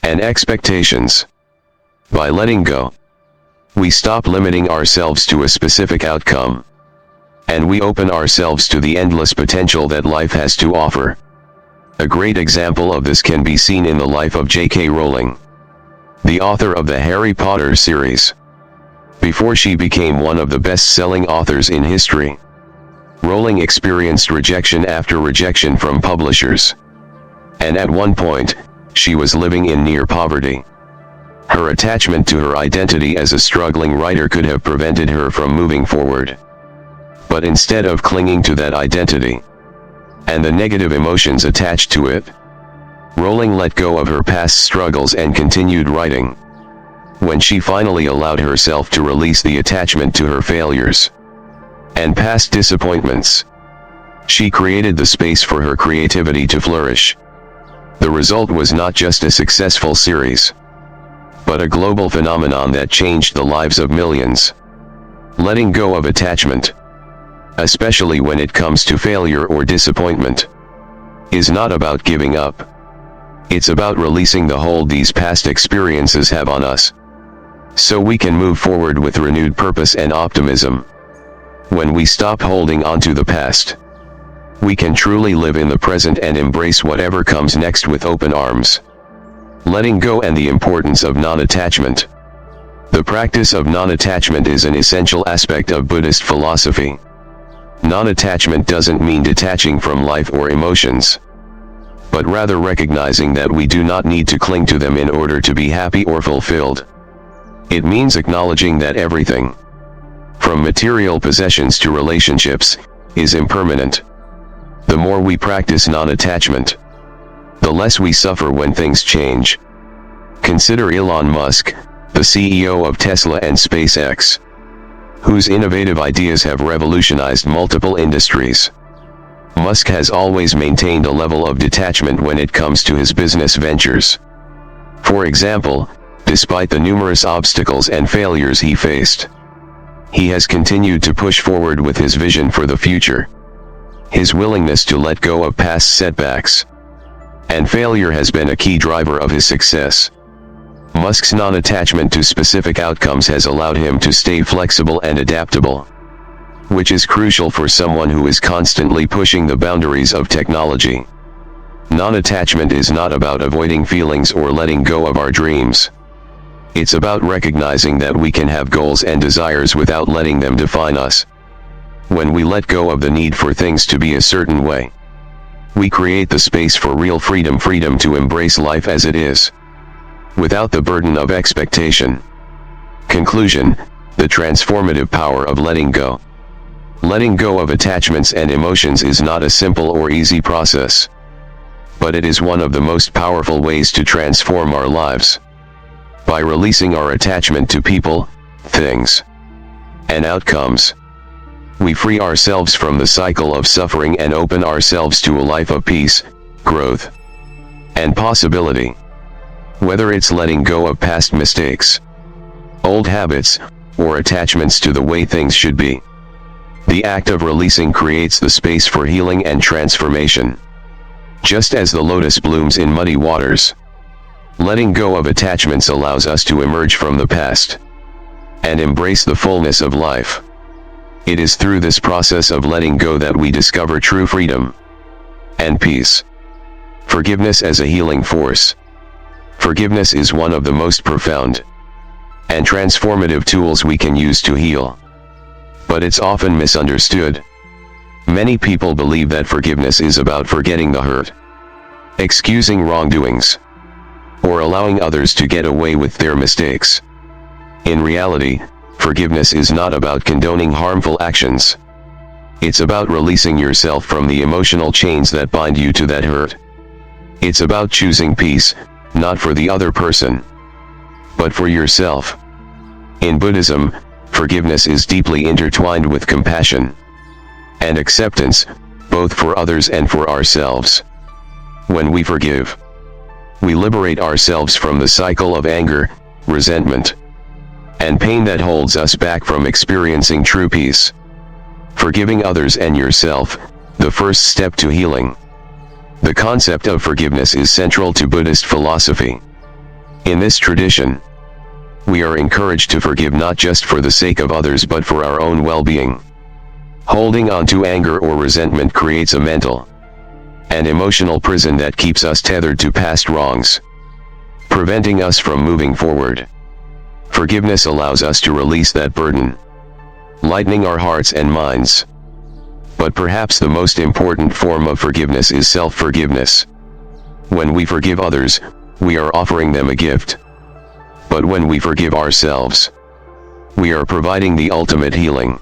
and expectations. By letting go, we stop limiting ourselves to a specific outcome, and we open ourselves to the endless potential that life has to offer. A great example of this can be seen in the life of J.K. Rowling, the author of the Harry Potter series. Before she became one of the best-selling authors in history, Rowling experienced rejection after rejection from publishers. And at one point, she was living in near poverty. Her attachment to her identity as a struggling writer could have prevented her from moving forward. But instead of clinging to that identity, and the negative emotions attached to it, Rowling let go of her past struggles and continued writing. When she finally allowed herself to release the attachment to her failures and past disappointments, She created the space for her creativity to flourish. The result was not just a successful series, but a global phenomenon that changed the lives of millions. Letting go of attachment, especially when it comes to failure or disappointment, is not about giving up. It's about releasing the hold these past experiences have on us, so we can move forward with renewed purpose and optimism. When we stop holding on to the past, we can truly live in the present and embrace whatever comes next with open arms. Letting go and the importance of non-attachment. The practice of non-attachment is an essential aspect of Buddhist philosophy. Non-attachment doesn't mean detaching from life or emotions, but rather recognizing that we do not need to cling to them in order to be happy or fulfilled. It means acknowledging that everything, from material possessions to relationships, is impermanent. The more we practice non-attachment, the less we suffer when things change. Consider Elon Musk, the CEO of Tesla and SpaceX, whose innovative ideas have revolutionized multiple industries. Musk has always maintained a level of detachment when it comes to his business ventures. For example, despite the numerous obstacles and failures he faced, he has continued to push forward with his vision for the future. His willingness to let go of past setbacks and failure has been a key driver of his success. Musk's non-attachment to specific outcomes has allowed him to stay flexible and adaptable, which is crucial for someone who is constantly pushing the boundaries of technology. Non-attachment is not about avoiding feelings or letting go of our dreams. It's about recognizing that we can have goals and desires without letting them define us. When we let go of the need for things to be a certain way, we create the space for real freedom to embrace life as it is, without the burden of expectation. Conclusion: the transformative power of letting go. Letting go of attachments and emotions is not a simple or easy process, but it is one of the most powerful ways to transform our lives. By releasing our attachment to people, things, and outcomes, we free ourselves from the cycle of suffering and open ourselves to a life of peace, growth, and possibility. Whether it's letting go of past mistakes, old habits, or attachments to the way things should be, the act of releasing creates the space for healing and transformation. Just as the lotus blooms in muddy waters, letting go of attachments allows us to emerge from the past and embrace the fullness of life. It is through this process of letting go that we discover true freedom and peace. Forgiveness as a healing force. Forgiveness is one of the most profound and transformative tools we can use to heal, but it's often misunderstood. Many people believe that forgiveness is about forgetting the hurt, excusing wrongdoings, or allowing others to get away with their mistakes. In reality, forgiveness is not about condoning harmful actions. It's about releasing yourself from the emotional chains that bind you to that hurt. It's about choosing peace, not for the other person, but for yourself. In Buddhism, forgiveness is deeply intertwined with compassion and acceptance, both for others and for ourselves. When we forgive, we liberate ourselves from the cycle of anger, resentment, and pain that holds us back from experiencing true peace. Forgiving others and yourself, the first step to healing. The concept of forgiveness is central to Buddhist philosophy. In this tradition, we are encouraged to forgive not just for the sake of others but for our own well-being. Holding on to anger or resentment creates a mental and emotional prison that keeps us tethered to past wrongs, preventing us from moving forward. Forgiveness allows us to release that burden, lightening our hearts and minds. But perhaps the most important form of forgiveness is self-forgiveness. When we forgive others, we are offering them a gift. But when we forgive ourselves, we are providing the ultimate healing.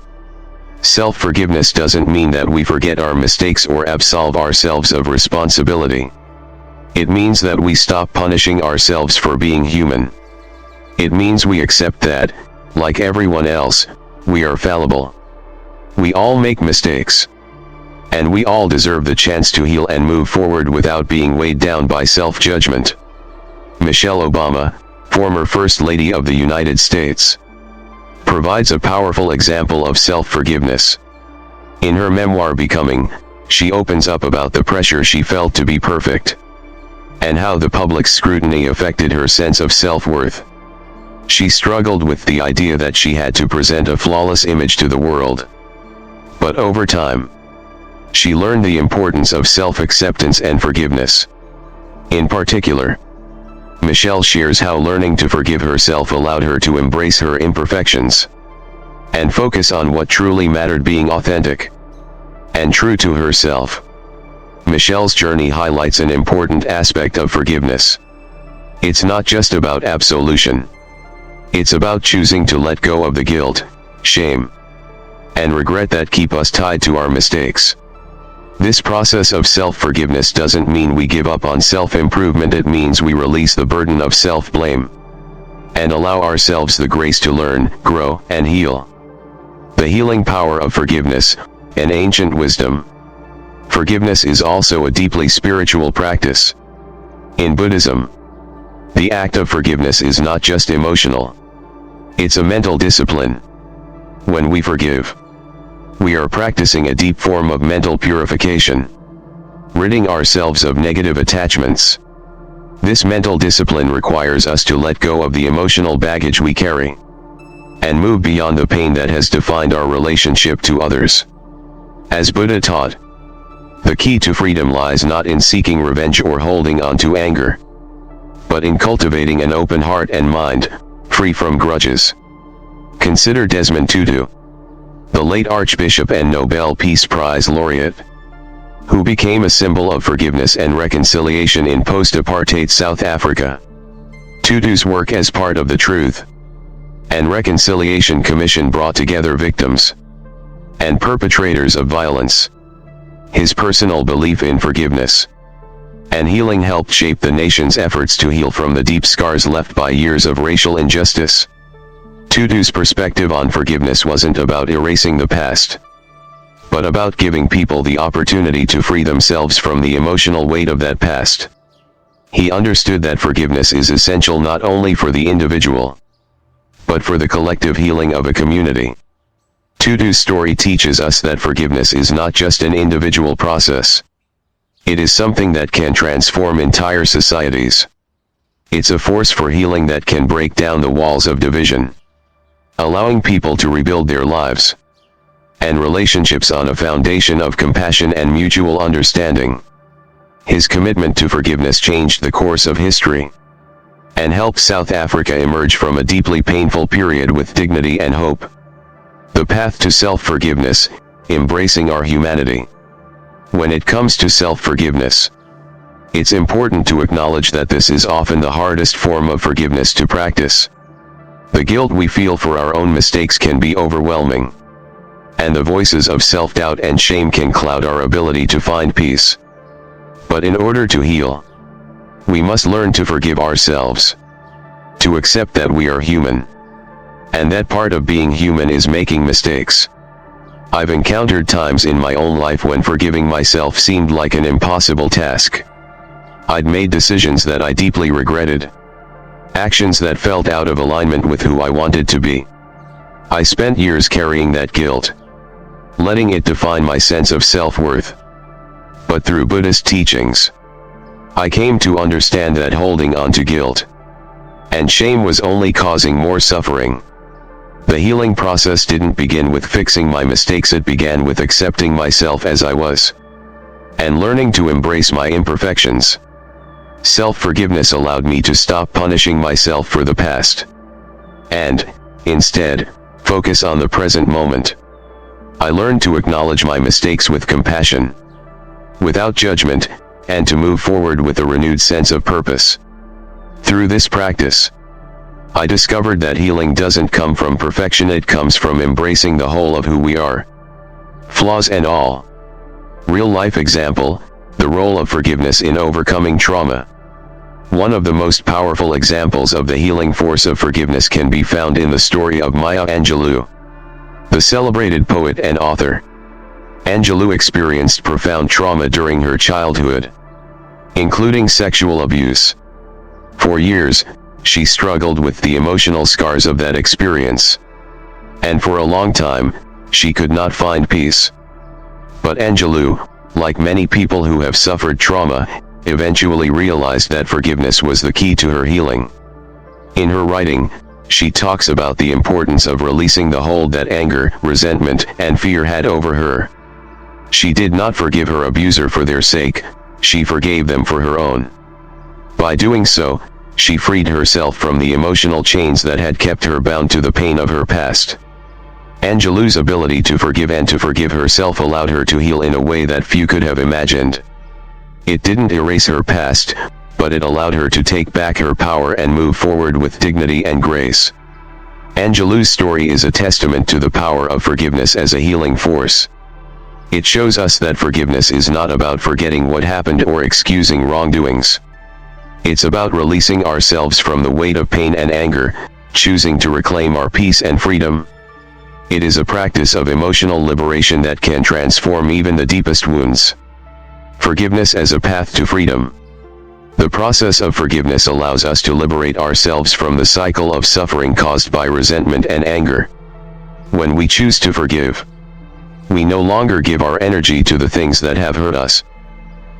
Self-forgiveness doesn't mean that we forget our mistakes or absolve ourselves of responsibility. It means that we stop punishing ourselves for being human. It means we accept that, like everyone else, we are fallible. We all make mistakes. And we all deserve the chance to heal and move forward without being weighed down by self-judgment. Michelle Obama, former First Lady of the United States, provides a powerful example of self-forgiveness. In her memoir Becoming, she opens up about the pressure she felt to be perfect, and how the public's scrutiny affected her sense of self-worth. She struggled with the idea that she had to present a flawless image to the world. But over time, she learned the importance of self-acceptance and forgiveness. In particular, Michelle shares how learning to forgive herself allowed her to embrace her imperfections and focus on what truly mattered, being authentic and true to herself. Michelle's journey highlights an important aspect of forgiveness. It's not just about absolution. It's about choosing to let go of the guilt, shame, and regret that keep us tied to our mistakes. This process of self-forgiveness doesn't mean we give up on self-improvement. It means we release the burden of self-blame and allow ourselves the grace to learn, grow, and heal. The healing power of forgiveness, an ancient wisdom. Forgiveness is also a deeply spiritual practice. In Buddhism, the act of forgiveness is not just emotional. It's a mental discipline. When we forgive, we are practicing a deep form of mental purification, ridding ourselves of negative attachments. This mental discipline requires us to let go of the emotional baggage we carry and move beyond the pain that has defined our relationship to others. As Buddha taught, the key to freedom lies not in seeking revenge or holding on to anger, but in cultivating an open heart and mind, free from grudges. Consider Desmond Tutu, the late Archbishop and Nobel Peace Prize laureate, who became a symbol of forgiveness and reconciliation in post-apartheid South Africa. Tutu's work as part of the Truth and Reconciliation Commission brought together victims and perpetrators of violence. His personal belief in forgiveness and healing helped shape the nation's efforts to heal from the deep scars left by years of racial injustice. Tutu's perspective on forgiveness wasn't about erasing the past, but about giving people the opportunity to free themselves from the emotional weight of that past. He understood that forgiveness is essential not only for the individual, but for the collective healing of a community. Tutu's story teaches us that forgiveness is not just an individual process. It is something that can transform entire societies. It's a force for healing that can break down the walls of division, allowing people to rebuild their lives and relationships on a foundation of compassion and mutual understanding. His commitment to forgiveness changed the course of history and helped South Africa emerge from a deeply painful period with dignity and hope. The path to self-forgiveness, embracing our humanity. When it comes to self-forgiveness, it's important to acknowledge that this is often the hardest form of forgiveness to practice. The guilt we feel for our own mistakes can be overwhelming, and the voices of self-doubt and shame can cloud our ability to find peace. But in order to heal, we must learn to forgive ourselves, to accept that we are human, and that part of being human is making mistakes. I've encountered times in my own life when forgiving myself seemed like an impossible task. I'd made decisions that I deeply regretted, actions that felt out of alignment with who I wanted to be. I spent years carrying that guilt, letting it define my sense of self-worth. But through Buddhist teachings, I came to understand that holding on to guilt and shame was only causing more suffering. The healing process didn't begin with fixing my mistakes, it began with accepting myself as I was, and learning to embrace my imperfections. Self-forgiveness allowed me to stop punishing myself for the past, and, instead, focus on the present moment. I learned to acknowledge my mistakes with compassion, without judgment, and to move forward with a renewed sense of purpose. Through this practice, I discovered that healing doesn't come from perfection, it comes from embracing the whole of who we are, flaws and all. Real-life example, the role of forgiveness in overcoming trauma. One of the most powerful examples of the healing force of forgiveness can be found in the story of Maya Angelou, the celebrated poet and author. Angelou experienced profound trauma during her childhood, including sexual abuse. For years, she struggled with the emotional scars of that experience. And for a long time, she could not find peace. But Angelou, like many people who have suffered trauma, eventually realized that forgiveness was the key to her healing. In her writing, she talks about the importance of releasing the hold that anger, resentment, and fear had over her. She did not forgive her abuser for their sake, she forgave them for her own. By doing so, she freed herself from the emotional chains that had kept her bound to the pain of her past. Angelou's ability to forgive and to forgive herself allowed her to heal in a way that few could have imagined. It didn't erase her past, but it allowed her to take back her power and move forward with dignity and grace. Angelou's story is a testament to the power of forgiveness as a healing force. It shows us that forgiveness is not about forgetting what happened or excusing wrongdoings. It's about releasing ourselves from the weight of pain and anger, choosing to reclaim our peace and freedom. It is a practice of emotional liberation that can transform even the deepest wounds. Forgiveness as a path to freedom. The process of forgiveness allows us to liberate ourselves from the cycle of suffering caused by resentment and anger. When we choose to forgive, we no longer give our energy to the things that have hurt us.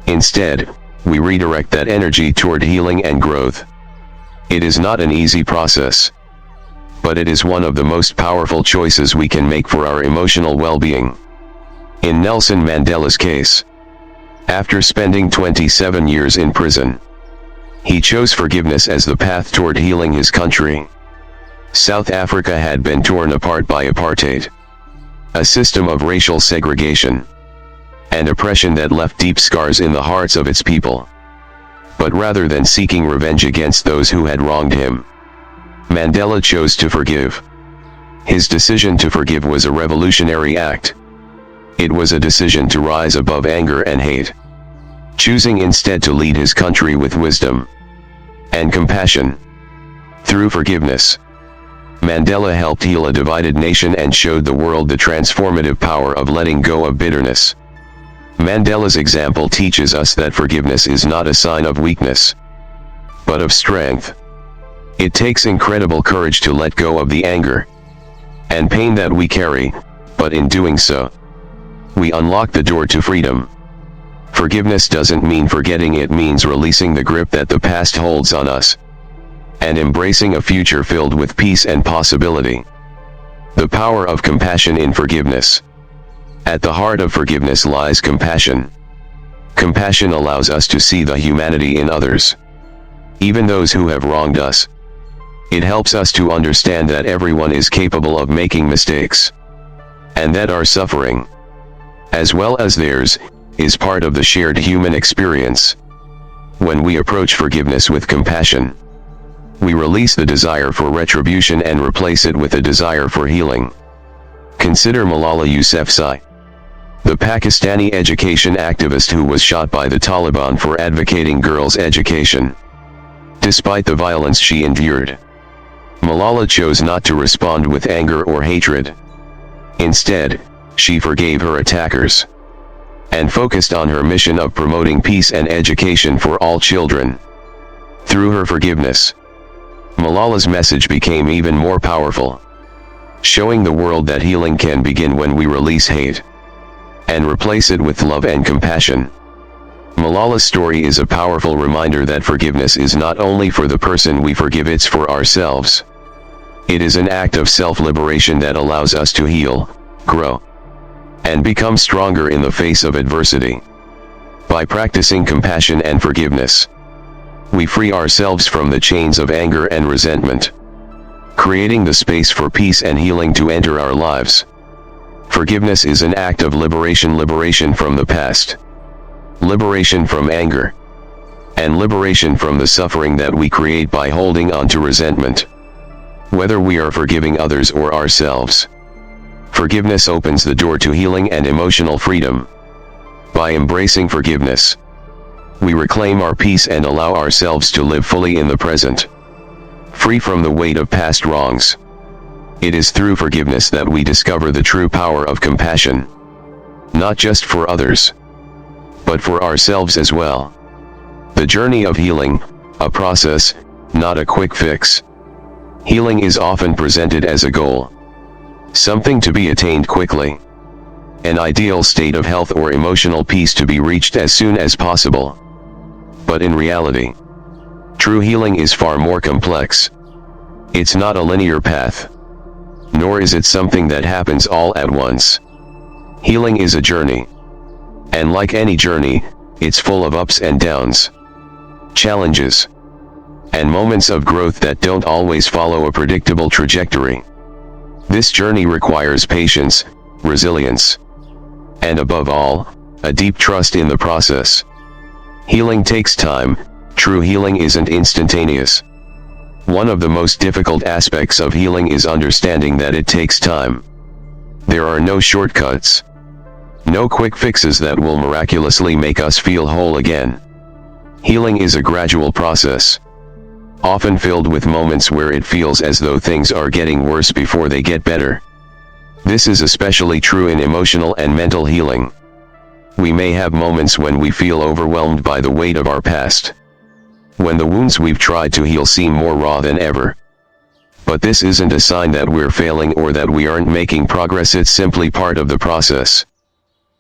Instead, we redirect that energy toward healing and growth. It is not an easy process, but it is one of the most powerful choices we can make for our emotional well-being. In Nelson Mandela's case, after spending 27 years in prison, he chose forgiveness as the path toward healing his country. South Africa had been torn apart by apartheid, a system of racial segregation and oppression that left deep scars in the hearts of its people. But rather than seeking revenge against those who had wronged him, Mandela chose to forgive. His decision to forgive was a revolutionary act. It was a decision to rise above anger and hate, choosing instead to lead his country with wisdom and compassion. Through forgiveness, Mandela helped heal a divided nation and showed the world the transformative power of letting go of bitterness. Mandela's example teaches us that forgiveness is not a sign of weakness, but of strength. It takes incredible courage to let go of the anger and pain that we carry, but in doing so, we unlock the door to freedom. Forgiveness doesn't mean forgetting, it means releasing the grip that the past holds on us and embracing a future filled with peace and possibility. The power of compassion in forgiveness. At the heart of forgiveness lies compassion. Compassion allows us to see the humanity in others, even those who have wronged us. It helps us to understand that everyone is capable of making mistakes, and that our suffering, as well as theirs, is part of the shared human experience. When we approach forgiveness with compassion, we release the desire for retribution and replace it with a desire for healing. Consider Malala Yousafzai, the Pakistani education activist who was shot by the Taliban for advocating girls' education. Despite the violence she endured, Malala chose not to respond with anger or hatred. Instead, she forgave her attackers and focused on her mission of promoting peace and education for all children. Through her forgiveness, Malala's message became even more powerful, showing the world that healing can begin when we release hate and replace it with love and compassion. Malala's story is a powerful reminder that forgiveness is not only for the person we forgive, it's for ourselves. It is an act of self-liberation that allows us to heal, grow, and become stronger in the face of adversity. By practicing compassion and forgiveness, we free ourselves from the chains of anger and resentment, creating the space for peace and healing to enter our lives. Forgiveness is an act of liberation from the past, liberation from anger, and liberation from the suffering that we create by holding on to resentment. Whether we are forgiving others or ourselves, forgiveness opens the door to healing and emotional freedom. By embracing forgiveness, we reclaim our peace and allow ourselves to live fully in the present, free from the weight of past wrongs. It is through forgiveness that we discover the true power of compassion. not just for others, but for ourselves as well. The journey of healing, a process, not a quick fix. Healing is often presented as a goal, something to be attained quickly, an ideal state of health or emotional peace to be reached as soon as possible. But in reality, true healing is far more complex. It's not a linear path, nor is it something that happens all at once. Healing is a journey, and like any journey, it's full of ups and downs, challenges, and moments of growth that don't always follow a predictable trajectory. This journey requires patience, resilience, and above all, a deep trust in the process. Healing takes time. True healing isn't instantaneous. One of the most difficult aspects of healing is understanding that it takes time. There are no shortcuts, no quick fixes that will miraculously make us feel whole again. Healing is a gradual process, often filled with moments where it feels as though things are getting worse before they get better. This is especially true in emotional and mental healing. We may have moments when we feel overwhelmed by the weight of our past, when the wounds we've tried to heal seem more raw than ever. But this isn't a sign that we're failing or that we aren't making progress. It's simply part of the process.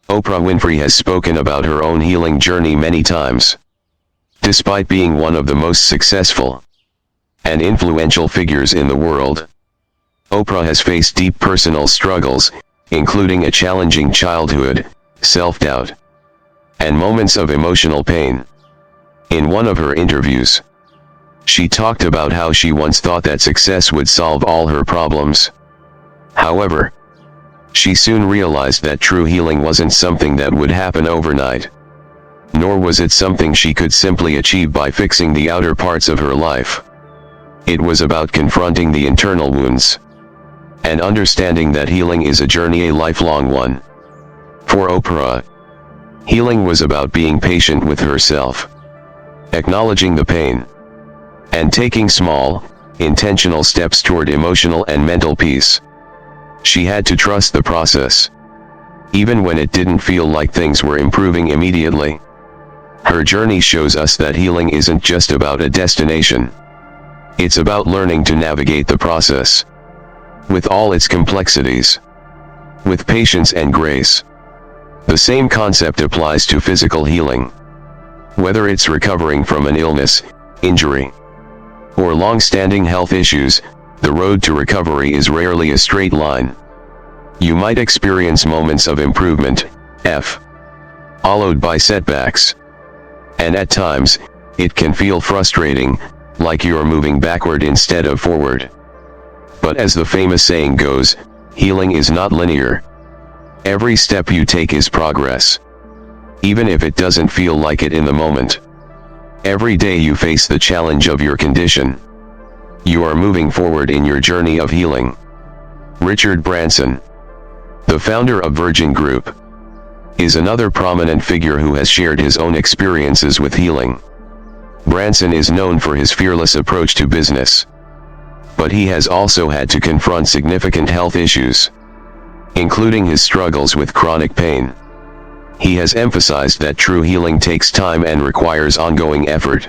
Oprah Winfrey has spoken about her own healing journey many times. Despite being one of the most successful and influential figures in the world, Oprah has faced deep personal struggles, including a challenging childhood, self-doubt, and moments of emotional pain. In one of her interviews, she talked about how she once thought that success would solve all her problems. However, she soon realized that true healing wasn't something that would happen overnight, nor was it something she could simply achieve by fixing the outer parts of her life. It was about confronting the internal wounds, and understanding that healing is a journey, a lifelong one. For Oprah, healing was about being patient with herself, acknowledging the pain, and taking small, intentional steps toward emotional and mental peace. She had to trust the process, even when it didn't feel like things were improving immediately. Her journey shows us that healing isn't just about a destination. It's about learning to navigate the process, with all its complexities, with patience and grace. The same concept applies to physical healing. Whether it's recovering from an illness, injury, or long-standing health issues, the road to recovery is rarely a straight line. You might experience moments of improvement, followed by setbacks. And at times, it can feel frustrating, like you're moving backward instead of forward. But as the famous saying goes, healing is not linear. Every step you take is progress, even if it doesn't feel like it in the moment. Every day you face the challenge of your condition, you are moving forward in your journey of healing. Richard Branson, the founder of Virgin Group, is another prominent figure who has shared his own experiences with healing. Branson is known for his fearless approach to business, but he has also had to confront significant health issues, including his struggles with chronic pain. He has emphasized that true healing takes time and requires ongoing effort.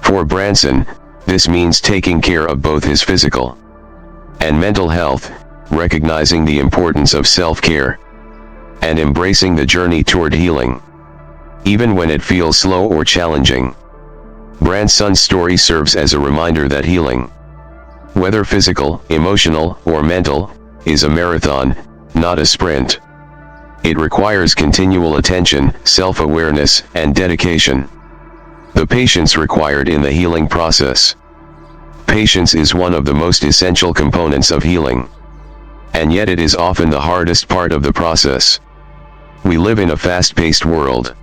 For Branson, this means taking care of both his physical and mental health, recognizing the importance of self-care, and embracing the journey toward healing, even when it feels slow or challenging. Branson's story serves as a reminder that healing, whether physical, emotional, or mental, is a marathon, not a sprint. It requires continual attention, self-awareness, and dedication. The patience required in the healing process. Patience is one of the most essential components of healing, and yet it is often the hardest part of the process. We live in a fast-paced world,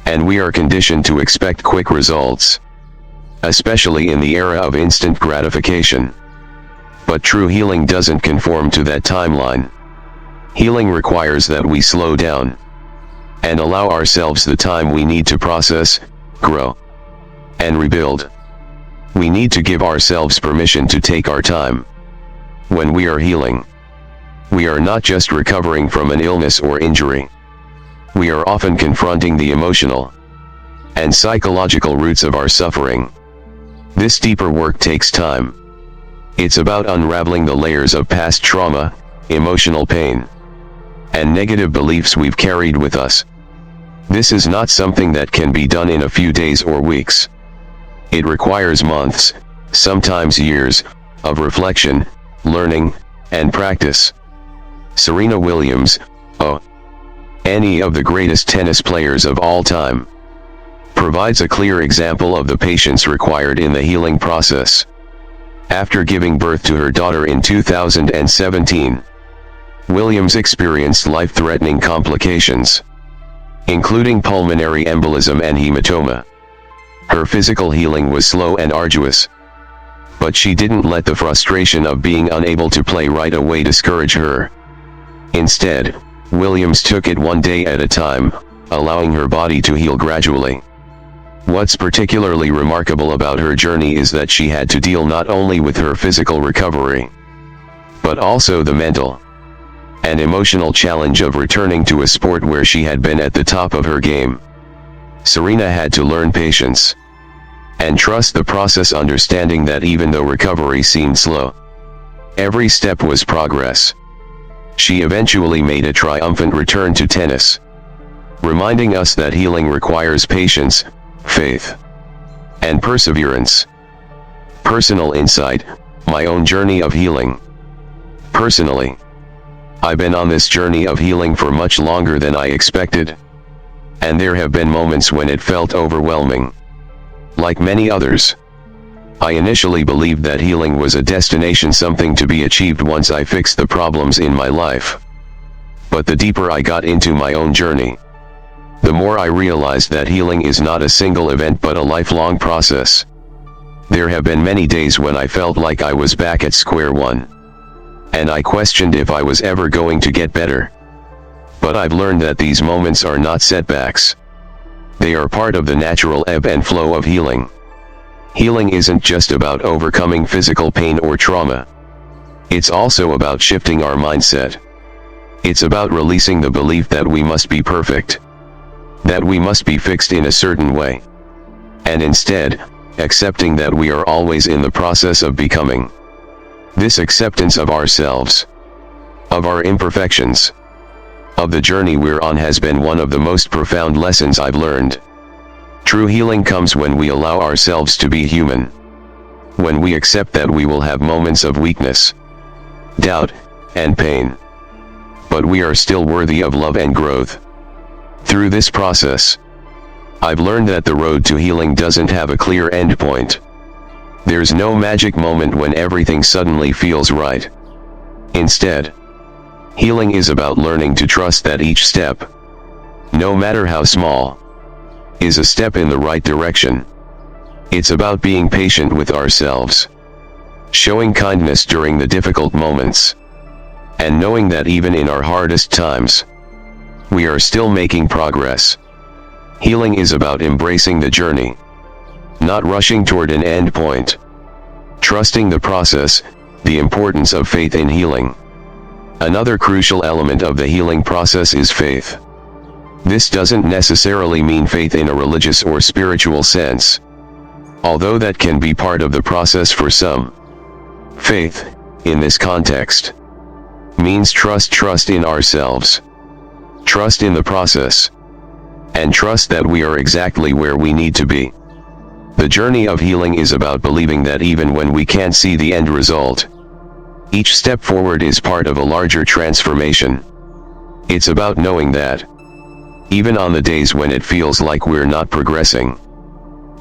and we are conditioned to expect quick results, especially in the era of instant gratification. But true healing doesn't conform to that timeline. Healing requires that we slow down and allow ourselves the time we need to process, grow, and rebuild. We need to give ourselves permission to take our time. When we are healing, we are not just recovering from an illness or injury. we are often confronting the emotional and psychological roots of our suffering. This deeper work takes time. It's about unraveling the layers of past trauma, emotional pain, and negative beliefs we've carried with us. This is not something that can be done in a few days or weeks. It requires months, sometimes years, of reflection, learning, and practice. Serena Williams, any of the greatest tennis players of all time, provides a clear example of the patience required in the healing process. After giving birth to her daughter in 2017, Williams experienced life-threatening complications, including pulmonary embolism and hematoma. Her physical healing was slow and arduous, but she didn't let the frustration of being unable to play right away discourage her. Instead, Williams took it one day at a time, allowing her body to heal gradually. What's particularly remarkable about her journey is that she had to deal not only with her physical recovery, but also the mental and emotional challenge of returning to a sport where she had been at the top of her game. Serena had to learn patience and trust the process, understanding that even though recovery seemed slow, every step was progress. She eventually made a triumphant return to tennis, reminding us that healing requires patience, faith, and perseverance. Personal insight: my own journey of healing. Personally, I've been on this journey of healing for much longer than I expected, and there have been moments when it felt overwhelming. Like many others, I initially believed that healing was a destination, something to be achieved once I fixed the problems in my life. But the deeper I got into my own journey, the more I realized that healing is not a single event but a lifelong process. There have been many days when I felt like I was back at square one, and I questioned if I was ever going to get better. But I've learned that these moments are not setbacks. They are part of the natural ebb and flow of healing. Healing isn't just about overcoming physical pain or trauma. It's also about shifting our mindset. It's about releasing the belief that we must be perfect, that we must be fixed in a certain way, and instead, accepting that we are always in the process of becoming. This acceptance of ourselves, of our imperfections, of the journey we're on has been one of the most profound lessons I've learned. True healing comes when we allow ourselves to be human, when we accept that we will have moments of weakness, doubt, and pain, but we are still worthy of love and growth. Through this process, I've learned that the road to healing doesn't have a clear endpoint. There's no magic moment when everything suddenly feels right. Instead, healing is about learning to trust that each step, no matter how small, is a step in the right direction. It's about being patient with ourselves, showing kindness during the difficult moments, and knowing that even in our hardest times, we are still making progress. Healing is about embracing the journey, not rushing toward an end point. Trusting the process, the importance of faith in healing. Another crucial element of the healing process is faith. This doesn't necessarily mean faith in a religious or spiritual sense, although that can be part of the process for some. Faith, in this context, means trust in ourselves, trust in the process, and trust that we are exactly where we need to be. The journey of healing is about believing that even when we can't see the end result, each step forward is part of a larger transformation. It's about knowing that, even on the days when it feels like we're not progressing,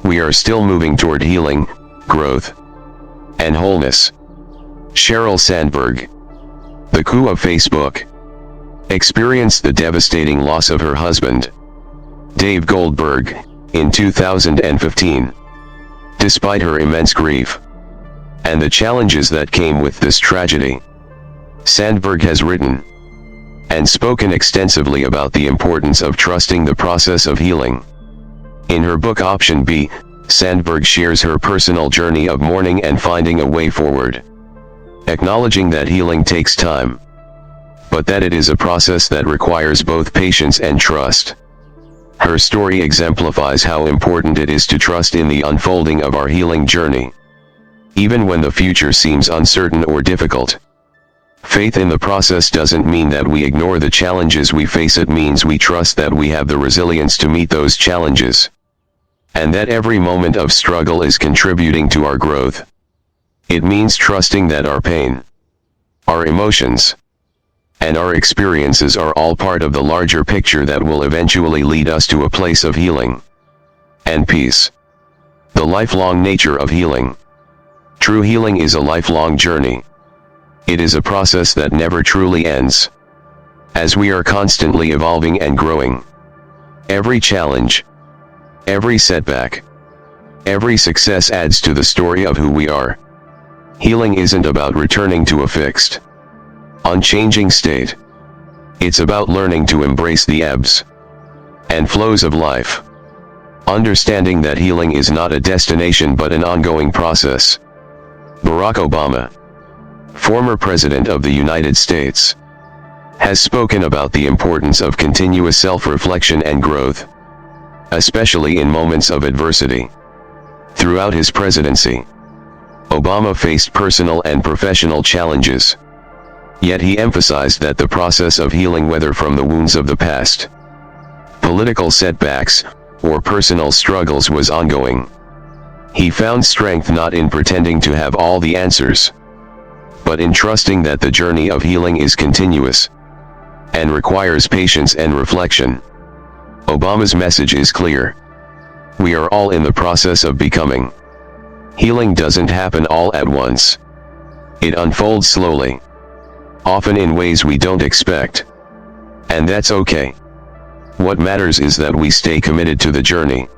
we are still moving toward healing, growth, and wholeness. Sheryl Sandberg, the coup of Facebook, experienced the devastating loss of her husband, Dave Goldberg, in 2015. Despite her immense grief and the challenges that came with this tragedy, Sandberg has written and spoken extensively about the importance of trusting the process of healing. In her book Option B, Sandberg shares her personal journey of mourning and finding a way forward, acknowledging that healing takes time, but that it is a process that requires both patience and trust. Her story exemplifies how important it is to trust in the unfolding of our healing journey, even when the future seems uncertain or difficult. Faith in the process doesn't mean that we ignore the challenges we face. It means we trust that we have the resilience to meet those challenges, and that every moment of struggle is contributing to our growth. It means trusting that our pain, our emotions, and our experiences are all part of the larger picture that will eventually lead us to a place of healing and peace. The lifelong nature of healing. True healing is a lifelong journey. It is a process that never truly ends, as we are constantly evolving and growing. Every challenge, every setback, every success adds to the story of who we are. Healing isn't about returning to a fixed, unchanging state. It's about learning to embrace the ebbs and flows of life, understanding that healing is not a destination but an ongoing process. Barack Obama, former President of the United States, has spoken about the importance of continuous self-reflection and growth, especially in moments of adversity. Throughout his presidency, Obama faced personal and professional challenges. Yet he emphasized that the process of healing, whether from the wounds of the past, political setbacks, or personal struggles, was ongoing. He found strength not in pretending to have all the answers, but in trusting that the journey of healing is continuous and requires patience and reflection. Obama's message is clear. We are all in the process of becoming. Healing doesn't happen all at once. It unfolds slowly, often in ways we don't expect. And that's okay. What matters is that we stay committed to the journey,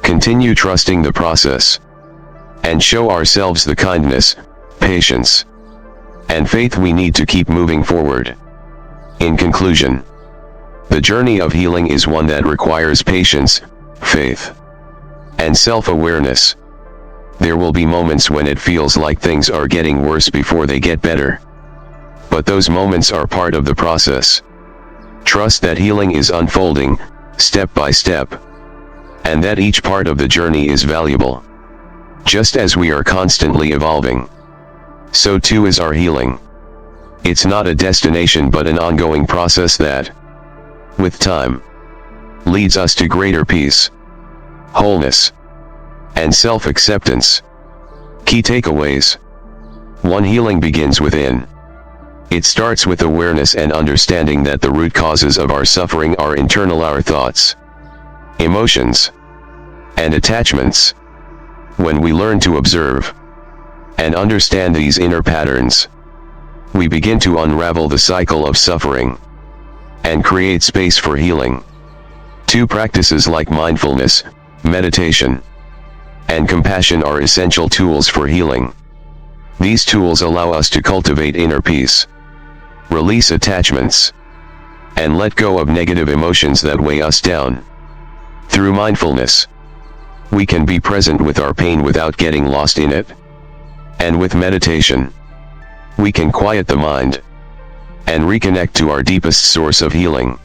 continue trusting the process, and show ourselves the kindness, patience, and faith we need to keep moving forward. In conclusion, the journey of healing is one that requires patience, faith, and self-awareness. There will be moments when it feels like things are getting worse before they get better. But those moments are part of the process. Trust that healing is unfolding, step by step, and that each part of the journey is valuable. Just as we are constantly evolving, so too is our healing. It's not a destination but an ongoing process that, with time, leads us to greater peace, wholeness, and self-acceptance. Key takeaways. 1. Healing begins within. It starts with awareness and understanding that the root causes of our suffering are internal: our thoughts, emotions, and attachments. When we learn to observe and understand these inner patterns, we begin to unravel the cycle of suffering and create space for healing. 2. Practices like mindfulness, meditation, and compassion are essential tools for healing. These tools allow us to cultivate inner peace, release attachments, and let go of negative emotions that weigh us down. Through mindfulness, we can be present with our pain without getting lost in it. And with meditation, we can quiet the mind and reconnect to our deepest source of healing.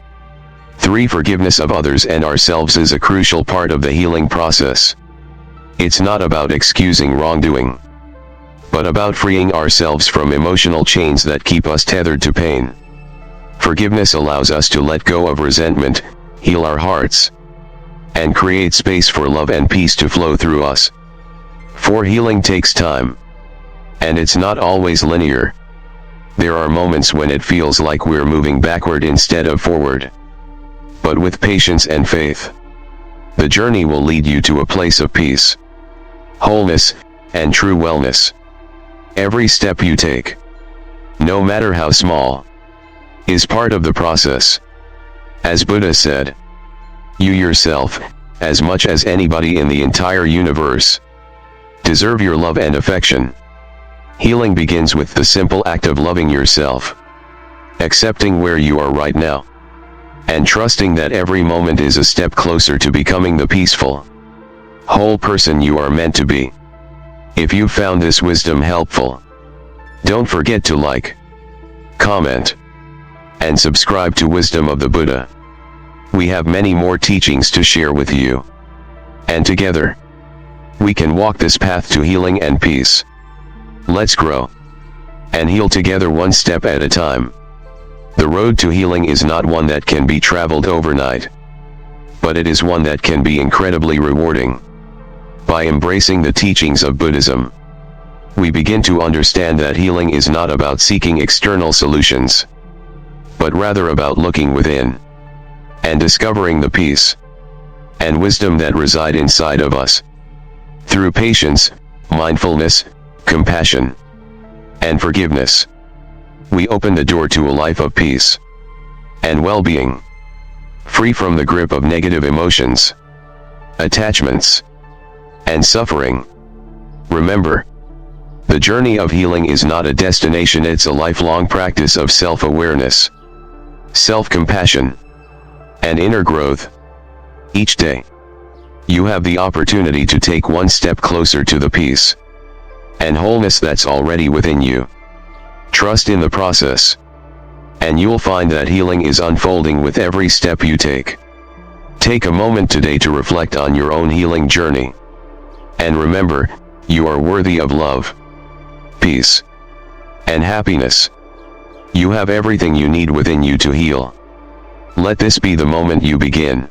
3. Forgiveness of others and ourselves is a crucial part of the healing process. It's not about excusing wrongdoing, but about freeing ourselves from emotional chains that keep us tethered to pain. Forgiveness allows us to let go of resentment, heal our hearts, and create space for love and peace to flow through us. 4. Healing takes time, and it's not always linear. There are moments when it feels like we're moving backward instead of forward. But with patience and faith, the journey will lead you to a place of peace, wholeness, and true wellness. Every step you take, no matter how small, is part of the process. As Buddha said, you yourself, as much as anybody in the entire universe, deserve your love and affection. Healing begins with the simple act of loving yourself, accepting where you are right now, and trusting that every moment is a step closer to becoming the peaceful, whole person you are meant to be. If you found this wisdom helpful, don't forget to like, comment, and subscribe to Wisdom of the Buddha. We have many more teachings to share with you. And together, we can walk this path to healing and peace. Let's grow and heal together, one step at a time. The road to healing is not one that can be traveled overnight, but it is one that can be incredibly rewarding. By embracing the teachings of Buddhism, we begin to understand that healing is not about seeking external solutions, but rather about looking within and discovering the peace and wisdom that reside inside of us. Through patience, mindfulness, compassion, and forgiveness, we open the door to a life of peace and well-being, free from the grip of negative emotions, attachments, and suffering. Remember, the journey of healing is not a destination, it's a lifelong practice of self-awareness, self-compassion, and inner growth. Each day, you have the opportunity to take one step closer to the peace and wholeness that's already within you. Trust in the process, and you'll find that healing is unfolding with every step you take. Take a moment today to reflect on your own healing journey. And remember, you are worthy of love, peace, and happiness. You have everything you need within you to heal. Let this be the moment you begin